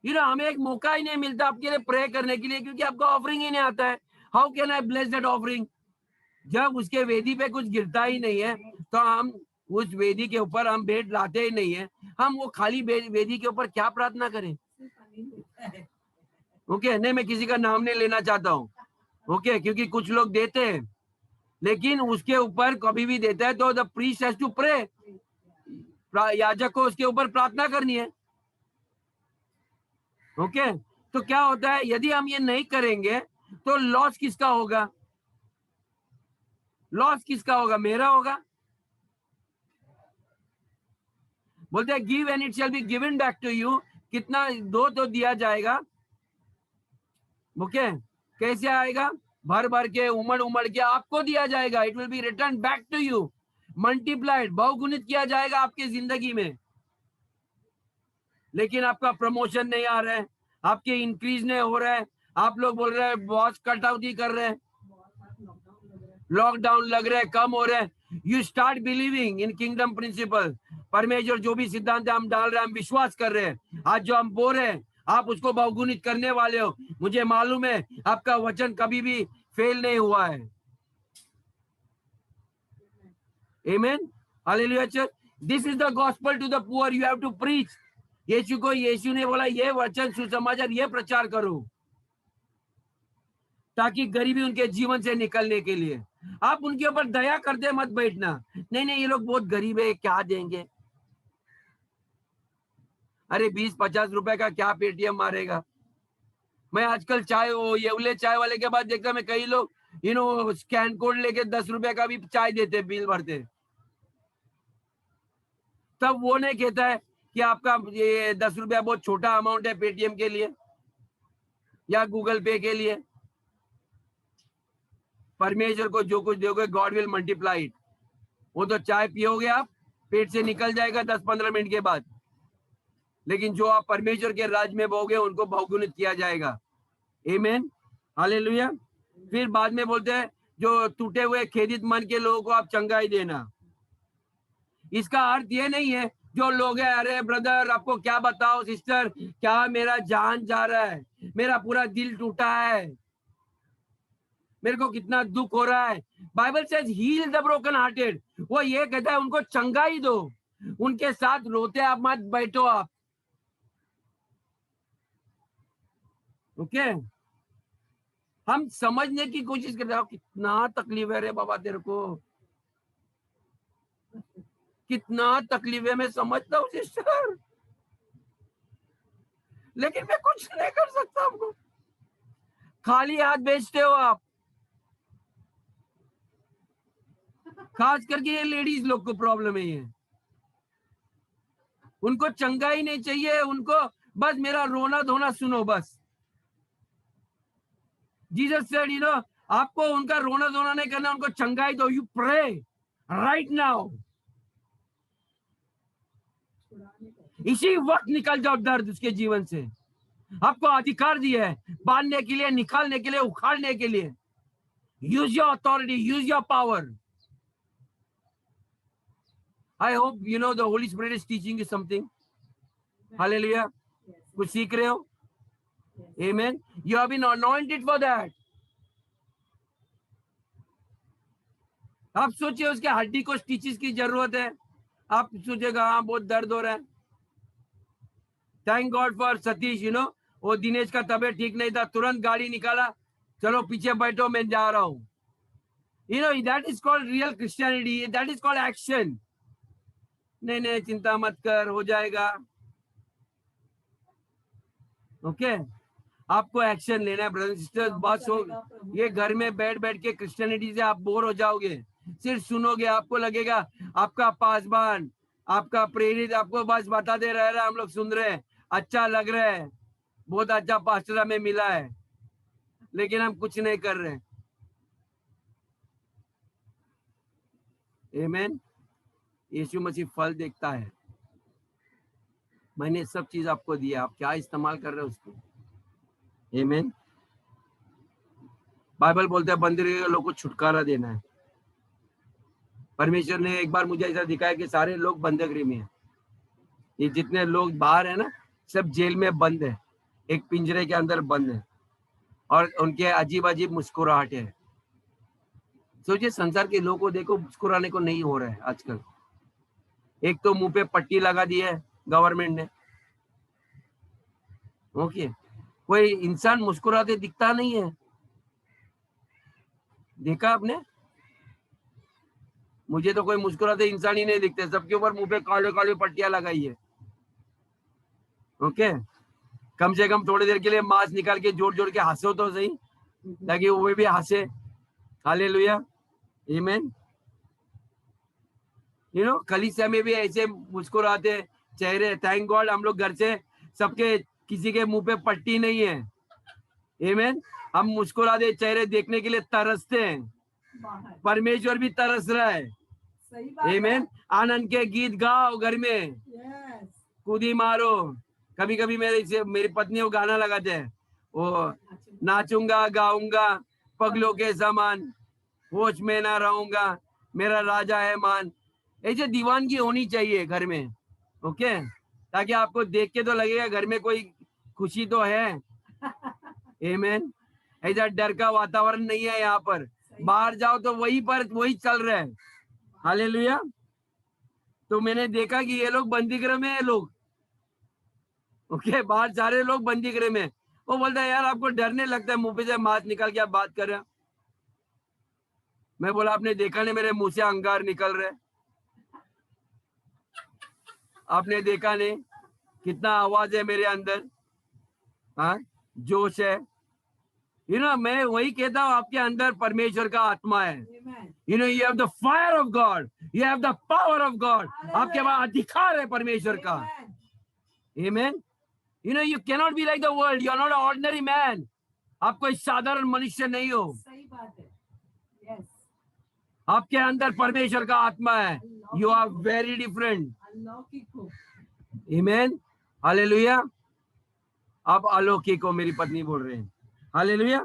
A: हमें एक मौका ही नहीं मिलता आपके लिए प्रे करने के लिए, क्योंकि आपका ऑफरिंग ही नहीं आता है। How can I bless that offering? जब उसके वेदी पे कुछ गिरता ही नहीं है तो हम उस वेदी के ऊपर हम भेंट लाते ही नहीं है। हम वो खाली वेदी के ऊपर क्या प्रार्थना करें? ओके, नहीं मैं किसी का नाम नहीं लेना चाहता हूँ, ओके, क्योंकि कुछ लोग देते हैं, लेकिन उसके ऊपर कभी भी देता है तो the priest has to pray, याजक को उसके ऊपर प्रार्थना करनी है। ओके, तो क्या होता है यदि हम ये नहीं करेंगे तो लॉस किसका होगा? लॉस किसका होगा? मेरा होगा। बोलते हैं give and it shall be given back to you, कितना दो तो दिया जाएगा। ओके, कैसे आएगा? भर भर के, उमड़ उमड़ के आपको दिया जाएगा। It will be return back to you, multiplied, बहुगुणित किया जाएगा आपकी जिंदगी में। लेकिन आपका प्रमोशन नहीं आ रहा है, आपके इंक्रीज नहीं हो रहा है, आप लोग बोल रहे हैं बॉस कटौती कर रहे हैं, लॉकडाउन लग रहे हैं, कम हो रहे हैं। You start believing in kingdom principle. परमेश्वर जो भी सिद्धांत हम डाल रहे हैं, हम विश्वास कर रहे हैं। आज जो हम बोल रहे हैं आप उसको बहुगुणित करने वाले हो। मुझे मालूम है आपका वचन कभी भी फेल नहीं हुआ है। Amen, hallelujah church. This is the gospel to the poor, you have to preach. Yeshu को, यीशु ने बोला ये वचन सुसमाचार ये प्रचार करो ताकि गरीबी उनके जीवन से निकलने के लिए। आप उनके ऊपर दया करते मत बैठना, नहीं नहीं ये लोग बहुत गरीब है क्या देंगे। अरे 20-50 रुपए का क्या पेटीएम मारेगा। मैं आजकल चाय, वो येवले चाय वाले के बाद देखता मैं कई लोग स्कैन कोड लेके 10 रुपए का भी चाय देते, बिल भरते। तब वो नहीं कहता है कि आपका ये 10 रुपया बहुत छोटा अमाउंट है पेटीएम के लिए या गूगल पे के लिए। परमेश्वर को जो कुछ दोगे गॉड विल मल्टीप्लाई इट। वो तो चाय पियोगे आप, पेट से निकल जाएगा 10-15 मिनट के बाद, लेकिन जो आप परमेश्वर के राज में बोगे उनको बहुगुणित किया जाएगा। आमीन, हालेलुया। फिर बाद में बोलते हैं जो टूटे हुए खेदित मन के लोगों को आप चंगाई देना। इसका अर्थ ये नहीं है जो लोग है, अरे ब्रदर आपको क्या बताओ, सिस्टर क्या मेरा जान जा रहा है, मेरा पूरा दिल टूटा है, मेरे को कितना दुख हो रहा है। Bible says heal the broken hearted. वो ये कहता है उनको चंगाई दो, उनके साथ रोते आप मत बैठो आप। ओके, हम समझने की कोशिश करते हैं कितना तकलीफ है रे बाबा तेरे को, कितना तकलीफ है, मैं समझता हूँ सिस्टर, लेकिन मैं कुछ नहीं कर सकता। हमको खाली हाथ बेचते हो आप, खास करके ये लेडीज लोग को प्रॉब्लम है ये। उनको चंगाई नहीं चाहिए, उनको बस मेरा रोना धोना सुनो बस। जीसस सेड आपको उनका रोना धोना नहीं करना, उनको चंगाई दो। यू प्रे राइट नाउ, इसी वक्त निकल जाओ दर्द उसके जीवन से। आपको अधिकार दिया है बांधने के लिए, निकालने के लिए, उखाड़ने के लिए। Use your authority, use your power. I hope the holy spirit is teaching you something. Hallelujah, कुछ सीख रहे हो। Amen, you have been anointed for that. आप सोचिए उसके हड्डी को स्टिचेस की जरूरत है, आप सोचेगा हाँ बहुत दर्द हो रहा है। थैंक गॉड फॉर सतीश, वो दिनेश का तबीयत ठीक नहीं था, तुरंत गाड़ी निकाला, चलो पीछे बैठो मैं जा रहा हूँ। That is called real Christianity, that is called action. नहीं चिंता मत कर, हो जाएगा। ओके, आपको एक्शन लेना है ब्रदर सिस्टर। बस ये घर में बैठ बैठ के क्रिश्चियनिटी से आप बोर हो जाओगे, सिर्फ सुनोगे, आपको लगेगा आपका पासवान, आपका प्रेरित आपको बस बताते रह रहा है, हम लोग सुन रहे हैं, अच्छा लग रहा है, बहुत अच्छा पास्टर हमें मिला है, लेकिन हम कुछ नहीं कर रहे हैं। आमीन, यीशु मसीह फल देखता है। मैंने सब चीज आपको दिया, आप क्या इस्तेमाल कर रहे हो उसको। आमीन, बाइबल बोलता है बंदरी के लोग को छुटकारा देना है। परमेश्वर ने एक बार मुझे ऐसा दिखाया कि सारे लोग बंदगरी में है, ये जितने लोग बाहर है ना सब जेल में बंद है, एक पिंजरे के अंदर बंद है, और उनके अजीब अजीब मुस्कुराहट है। सोचिए संसार के लोगों को देखो, मुस्कुराने को नहीं हो रहा है आजकल। एक तो मुंह पे पट्टी लगा दी है गवर्नमेंट ने। ओके, कोई इंसान मुस्कुराते दिखता नहीं है, देखा आपने? मुझे तो कोई मुस्कुराते इंसान ही नहीं दिखते, सबके ऊपर मुंह पे काले काले पट्टियां लगाई है। ओके, कम से कम थोड़ी देर के लिए मास्क निकाल के जोड़ जोड़ के हंसो तो सही, ताकि वो भी हंसे। हालेलुया, आमीन। कलीसिया में भी ऐसे मुस्कुराते चेहरे, थैंक गॉड हम लोग घर से सबके किसी के मुंह पे पट्टी नहीं है। आमीन। हम मुस्कुराते चेहरे देखने के लिए तरसते हैं,
B: बाहर
A: परमेश्वर भी तरस रहा है।
B: सही बात है।
A: आमीन। आनंद के गीत गाओ घर में,
B: यस
A: कूदी मारो। कभी कभी मेरी पत्नी वो गाना लगाते हैं, वो नाचूंगा गाऊंगा पगलों के समान, होश में ना रहूंगा, मेरा राजा है मान। ऐसे दीवानगी होनी चाहिए घर में। ओके, ताकि आपको देख के तो लगेगा घर में कोई खुशी तो है। आमीन। ऐसा डर का वातावरण नहीं है यहाँ पर। बाहर जाओ तो वही चल रहा है। हालेलुया। तो मैंने देखा कि ये लोग बंदी गृह में है लोग। ओके, बाहर सारे लोग बंदी गृह में। वो बोलता है यार आपको डरने लगता है, मुंह पे से मास्क निकाल के आप बात कर रहे हो। मैं बोला आपने देखा नहीं मेरे मुंह से अंगार निकल रहे, आपने देखा नहीं कितना आवाज है मेरे अंदर, हाँ जोश है। मैं वही कहता हूँ, आपके अंदर परमेश्वर का आत्मा है।
B: Amen.
A: You have the fire of God, you have the power of God. आपके पास अधिकार है परमेश्वर का।
B: Amen.
A: आमीन। You cannot be like the world, you are not ordinary man. आप कोई साधारण मनुष्य नहीं हो।
B: सही बात है। यस
A: आपके अंदर परमेश्वर का आत्मा है। You are very different.
B: अलौकिक हो।
A: आमीन, हालेलुया। आप अलौकिक हो, मेरी पत्नी बोल रहे हैं। हालेलुया।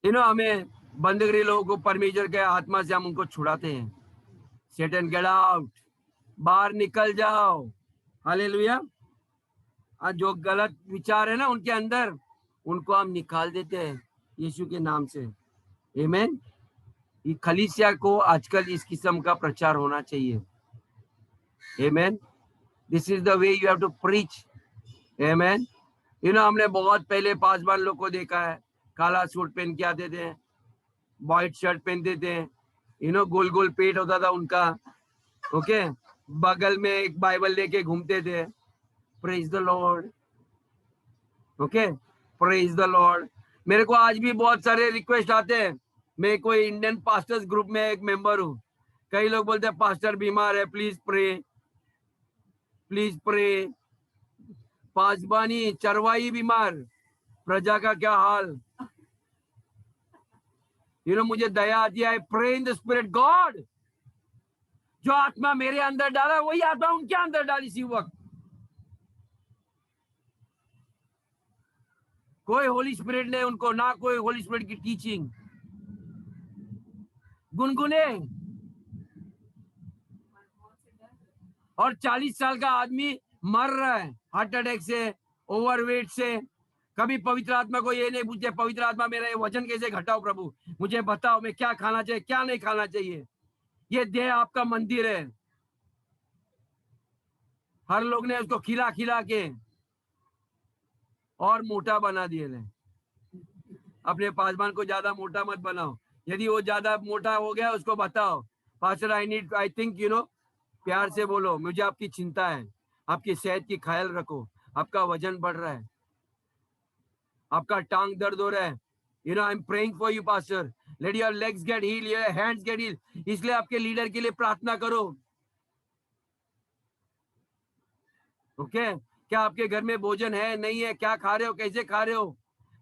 A: हमें बंदगी लोगों को परमेश्वर के आत्मा से हम उनको छुड़ाते हैं। सैटन गेट आउट, बाहर निकल जाओ। हालेलुया। जो गलत विचार है ना उनके अंदर, उनको हम निकाल देते हैं यीशु के नाम से। आमीन। ये कलीसिया को आजकल इस किस्म का प्रचार होना चाहिए। आमीन। This is the way you have to preach. आमीन। हमने बहुत पहले पासवान लोग को देखा है, काला सूट पहन के आते थे, व्हाइट शर्ट पहनते थे, गोल गोल पेट होता था उनका। ओके, बगल में एक बाइबल लेके घूमते थे। Praise the Lord. Okay, praise the Lord. मेरे को आज भी बहुत सारे रिक्वेस्ट आते हैं। मैं कोई इंडियन पास्टर्स ग्रुप में एक मेंबर हूँ। कई लोग बोलते हैं पास्टर बीमार है, प्लीज प्रे, प्लीज प्रे। पासबानी चरवाई बीमार, प्रजा का क्या हाल। मुझे दया आती है। Pray in the spirit God. जो आत्मा मेरे अंदर डाला वही आत्मा उनके अंदर डाली इसी वक्त। कोई होली स्पिरिट ने उनको, ना कोई होली स्पिरिट की टीचिंग। गुनगुने। और 40 साल का आदमी मर रहा है हार्ट अटैक से, ओवरवेट से। कभी पवित्र आत्मा को ये नहीं पूछे, पवित्र आत्मा मेरा ये वजन कैसे घटाओ प्रभु, मुझे बताओ मैं क्या खाना चाहिए क्या नहीं खाना चाहिए। ये देह आपका मंदिर है। हर लोग ने उसको खिला खिला के और मोटा बना दिए। अपने पासवान को ज्यादा मोटा मत बनाओ। यदि वो ज्यादा मोटा हो गया उसको बताओ, पास्टर आई थिंक प्यार से बोलो, मुझे आपकी चिंता है, आपकी सेहत की ख्याल रखो, आपका वजन बढ़ रहा है, आपका टांग दर्द हो रहा है। I am praying for you pastor, let your legs get heal, your hands get heal. इसलिए आपके लीडर के लिए प्रार्थना करो। ओके, क्या आपके घर में भोजन है नहीं है, क्या खा रहे हो, कैसे खा रहे हो,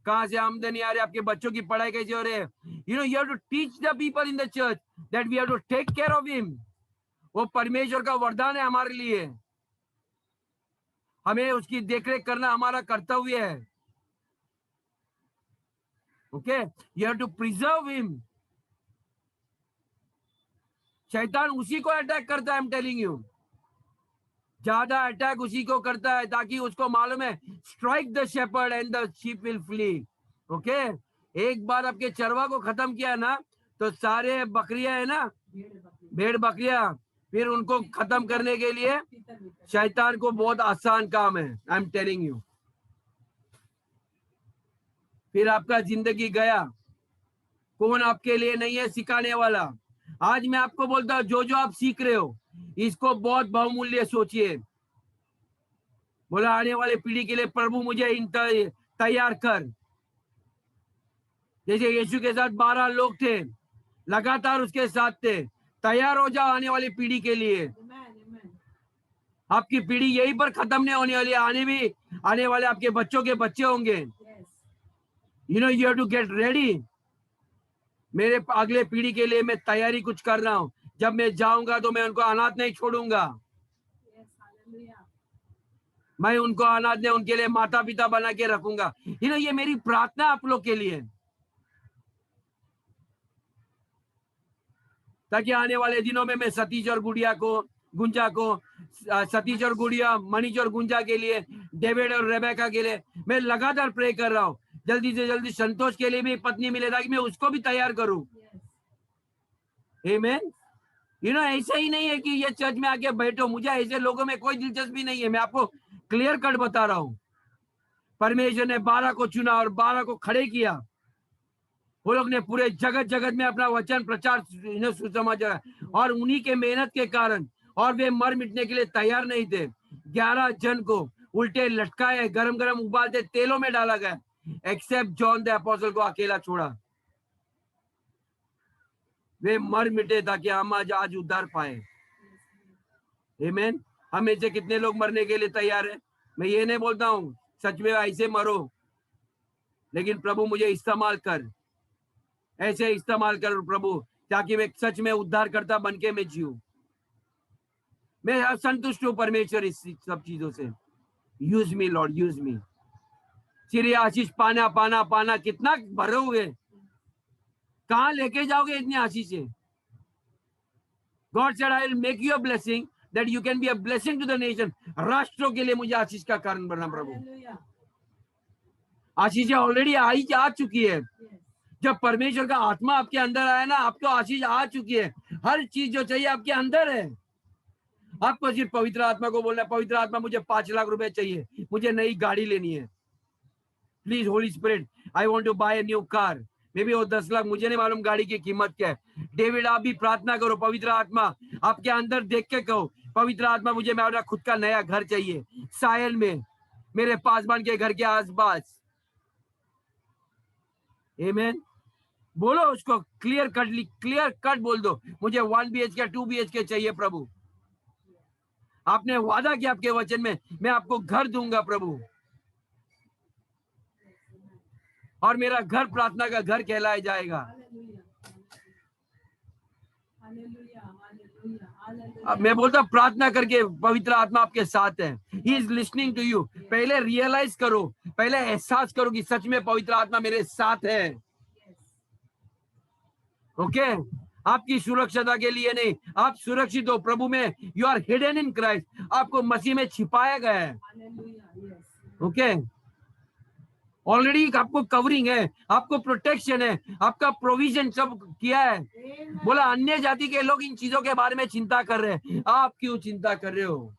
A: कहां से आमदनी आ रही है, आपके बच्चों की पढ़ाई कैसे हो रही है। You have to teach the people in the church that we have to take care of him. वो परमेश्वर का वरदान है हमारे लिए, हमें उसकी देखरेख करना हमारा कर्तव्य है। Okay, you have to preserve him. शैतान उसी को अटैक करता है, आई एम टेलिंग यू। ज्यादा अटैक उसी को करता है, ताकि उसको मालूम है strike the shepherd and the sheep will flee. Okay, एक बार आपके चरवा को खत्म किया ना, तो सारे बकरियां है ना, भेड़ बकरियां, फिर उनको खत्म करने के लिए शैतान को बहुत आसान काम है। I am telling you. फिर आपका जिंदगी गया। कौन आपके लिए नहीं है सिखाने वाला। आज मैं आपको बोलता हूं, जो जो आप सीख रहे हो इसको बहुत बहुमूल्य सोचिए। बोला आने वाले पीढ़ी के लिए प्रभु मुझे तैयार कर। जैसे यीशु के साथ 12 लोग थे, लगातार उसके साथ थे। तैयार हो जाओ आने वाली पीढ़ी के लिए। आपकी पीढ़ी यहीं पर खत्म नहीं होने वाली, आने वाले आपके बच्चों के बच्चे होंगे। You know you have to get ready. मेरे अगले पीढ़ी के लिए मैं तैयारी कुछ कर रहा हूं। जब मैं जाऊंगा तो मैं उनको अनाथ नहीं छोड़ूंगा। मैं उनको अनाथ नहीं, उनके लिए माता पिता बना के रखूंगा। यू नो ये मेरी प्रार्थना आप लोग के लिए, ताकि आने वाले दिनों में मैं सतीश और गुंजा को सतीश और गुड़िया, मनीष और गुंजा के लिए, डेविड और रेबेका के लिए मैं लगातार प्रे कर रहा हूं। जल्दी से जल्दी संतोष के लिए भी पत्नी मिले ताकि मैं उसको भी तैयार करूं। आमीन। यू नो ऐसा ही नहीं है कि ये चर्च में आके बैठो, मुझे ऐसे लोगों में कोई दिलचस्पी नहीं है। मैं आपको क्लियर कट बता रहा हूं। परमेश्वर ने 12 को चुना और 12 को खड़े किया। वो लोग ने पूरे जगत में अपना वचन प्रचार सुसमाचार, और उन्हीं के मेहनत के कारण, और वे मर मिटने के लिए तैयार नहीं थे। 11 जन को उल्टे लटकाए, गरम गरम उबालते तेलों में डाला गया, एक्सेप्ट जॉन द अपोस्टल को अकेला छोड़ा। वे मर मिटे ताकि हम आज उद्धार पाए। आमीन। हम ऐसे कितने लोग मरने के लिए तैयार है। मैं ये नहीं बोलता हूँ सच में ऐसे मरो, लेकिन प्रभु मुझे इस्तेमाल कर, ऐसे इस्तेमाल कर प्रभु, ताकि मैं सच में उद्धार करता बन के मैं जीऊं। मैं संतुष्ट हूं परमेश्वर इस सब चीजों से। Use me Lord, use me. सिर्फ आशीष पाना पाना पाना, कितना भरोगे, कहां लेके जाओगे इतनी आशीषें। God said I will make you a blessing that you can be a blessing to the nation. राष्ट्रों के लिए मुझे आशीष का कारण बनना प्रभु। आशीषें ऑलरेडी आ चुकी है। जब परमेश्वर का आत्मा आपके अंदर आया ना, आपको आशीष आ चुकी है। हर चीज जो चाहिए आपके अंदर है। आपको सिर्फ पवित्र आत्मा को बोलना है, पवित्र आत्मा मुझे 5 लाख रुपए चाहिए, मुझे नई गाड़ी लेनी है। Please Holy Spirit, I want to buy a new car. Maybe वो 10 लाख, मुझे नहीं मालूम गाड़ी की कीमत क्या है। डेविड आप भी प्रार्थना करो, पवित्र आत्मा आपके अंदर देख के कहो, पवित्र आत्मा मुझे मेरा खुद का नया घर चाहिए, सायन में, मेरे पासवान के घर के आसपास। आमीन। बोलो उसको, क्लियर कट बोल दो, मुझे 1 BHK 2 BHK चाहिए प्रभु। आपने वादा किया आपके वचन में, मैं आपको घर दूंगा प्रभु, और मेरा घर प्रार्थना का घर कहलाया जाएगा। अब मैं बोलता हूँ प्रार्थना करके पवित्र आत्मा आपके साथ है। He is listening to you. पहले रियलाइज करो, पहले एहसास करो कि सच में पवित्र आत्मा मेरे साथ है। ओके आपकी सुरक्षता के लिए नहीं, आप सुरक्षित हो प्रभु में। You are hidden in Christ, आपको मसीह में छिपाया गया है। ओके ऑलरेडी आपको कवरिंग है, आपको प्रोटेक्शन है, आपका प्रोविजन सब किया है। बोला अन्य जाति के लोग इन चीजों के बारे में चिंता कर रहे हैं, आप क्यों चिंता कर रहे हो?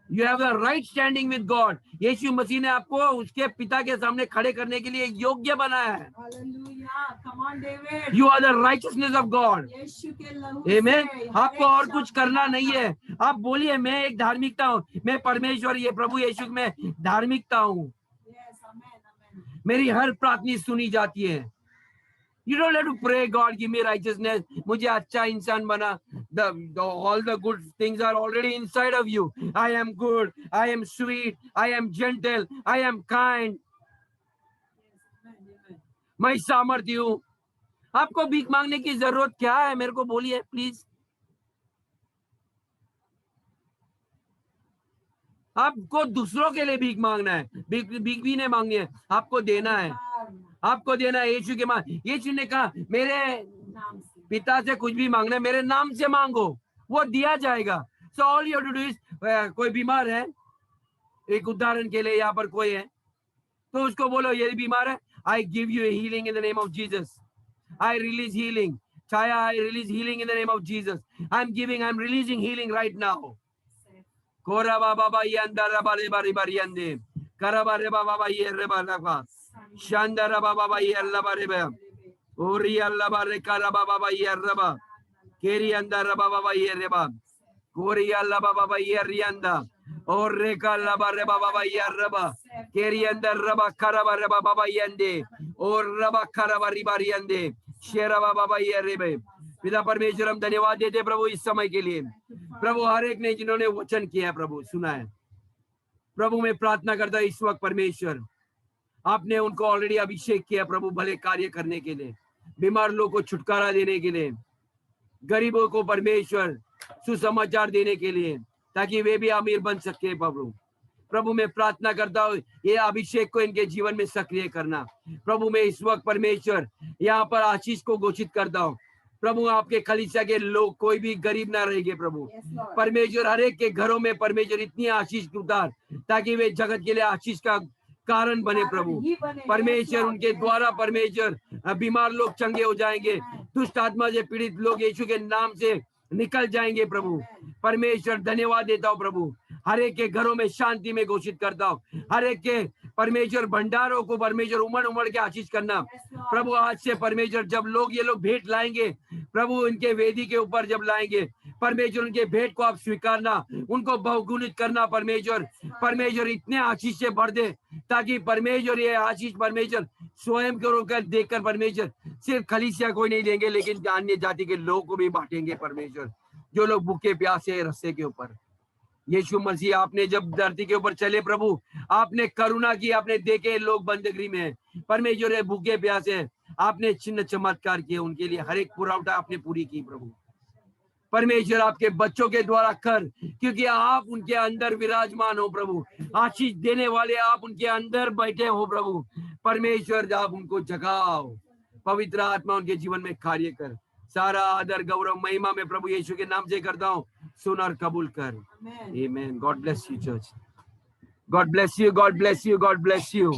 A: You have the right standing with God. Yeshu Masih ने आपको उसके पिता के सामने खड़े करने के लिए योग्य बनाया है। You are the righteousness of God. आमीन। आपको और कुछ करना नहीं है। आप बोलिए मैं एक धार्मिकता हूँ, मैं परमेश्वर ये प्रभु यीशु में धार्मिकता हूँ, मेरी हर प्रार्थना सुनी जाती है। You don't have to pray, God, give me righteousness. मुझे अच्छा इंसान बना. All the good things are already inside of you. I am good. I am sweet. I am gentle. I am kind. मैं सामर्थ्य हूँ। आपको भीख मांगने की जरूरत क्या है? मेरे को बोलिए प्लीज। आपको दूसरों के लिए भीख मांगना है, भीख भी नहीं मांगनी है, आपको देना है। आपको देना है यीशु के मान। यीशु ने कहा मेरे पिता से कुछ भी मांगना है मेरे नाम से मांगो, वो दिया जाएगा। So all you have to do is, कोई बीमार है, एक उदाहरण के लिए यहाँ पर कोई है, तो उसको बोलो ये बीमार है, I give you healing in the name of Jesus, I release healing. Chaya, I release healing in the name of Jesus. I'm releasing healing right now. Kora baba ba yanda raba reba reba yande. Karaba reba baba ye reba reba. Shanda raba baba ye reba reba. Ori Allah bare karaba baba ye reba. Keri anda raba baba ye reba. Kori Allah baba ye rianda. Orre kala bare baba ye reba. Keri anda raba karaba reba baba yande. Or raba karaba reba yande. शेरा बाबा ये रे पिता परमेश्वर हम धन्यवाद देते प्रभु इस समय के लिए. प्रभु हर एक ने जिन्होंने वचन किया है प्रभु सुना है प्रभु, मैं प्रार्थना करता इस वक्त परमेश्वर आपने उनको ऑलरेडी अभिषेक किया प्रभु भले कार्य करने के लिए, बीमार लोगों को छुटकारा देने के लिए, गरीबों को परमेश्वर सुसमाचार देने के लिए, ताकि वे भी अमीर बन सके प्रभु. प्रभु मैं प्रार्थना करता हूँ ये अभिषेक को इनके जीवन में सक्रिय करना. प्रभु मैं इस वक्त परमेश्वर यहाँ पर आशीष को घोषित करता हूँ प्रभु, आपके कलीसिया के लोग कोई भी गरीब ना रहेंगे प्रभु. परमेश्वर हर एक के घरों में परमेश्वर इतनी आशीष उतार ताकि वे जगत के लिए आशीष का कारण बने प्रभु. परमेश्वर उनके द्वारा परमेश्वर बीमार लोग चंगे हो जाएंगे, दुष्ट आत्मा से पीड़ित लोग यीशु के नाम से निकल जाएंगे प्रभु. परमेश्वर धन्यवाद देता हूँ प्रभु, हर एक के घरों में शांति में घोषित करता हूँ, हर एक के परमेश्वर भंडारों को परमेश्वर उमड़ उमड़ के आशीष करना प्रभु. आज से परमेश्वर जब लोग ये लोग भेंट लाएंगे प्रभु, इनके वेदी के ऊपर जब लाएंगे परमेश्वर उनके भेंट को आप स्वीकारना, उनको बहुगुणित करना परमेश्वर. परमेश्वर इतने आशीष से भर दे ताकि परमेश्वर ये आशीष परमेश्वर स्वयं को रोकर देखकर परमेश्वर सिर्फ कलीसिया को ही नहीं देंगे लेकिन अन्य जाति के लोगों को भी बांटेंगे परमेश्वर, जो लोग भूखे प्यासे रस्ते के ऊपर. यीशु मसीह आपने जब धरती के ऊपर चले प्रभु, आपने करुणा की, आपने देखे लोग बंदगी में है परमेश्वर, भूखे प्यासे आपने चिन्ह चमत्कार किए, उनके लिए हर एक पुरौठा आपने पूरी की प्रभु. परमेश्वर आपके बच्चों के द्वारा कर, क्योंकि आप उनके अंदर विराजमान हो प्रभु, आशीष देने वाले आप उनके अंदर बैठे हो प्रभु. परमेश्वर आप उनको जगाओ, पवित्र आत्मा उनके जीवन में कार्य कर. सारा आदर गौरव महिमा में प्रभु यीशु के नाम से करता हूँ, सुन और कबूल कर. Amen. God bless you church. God bless you. God bless you. God bless you.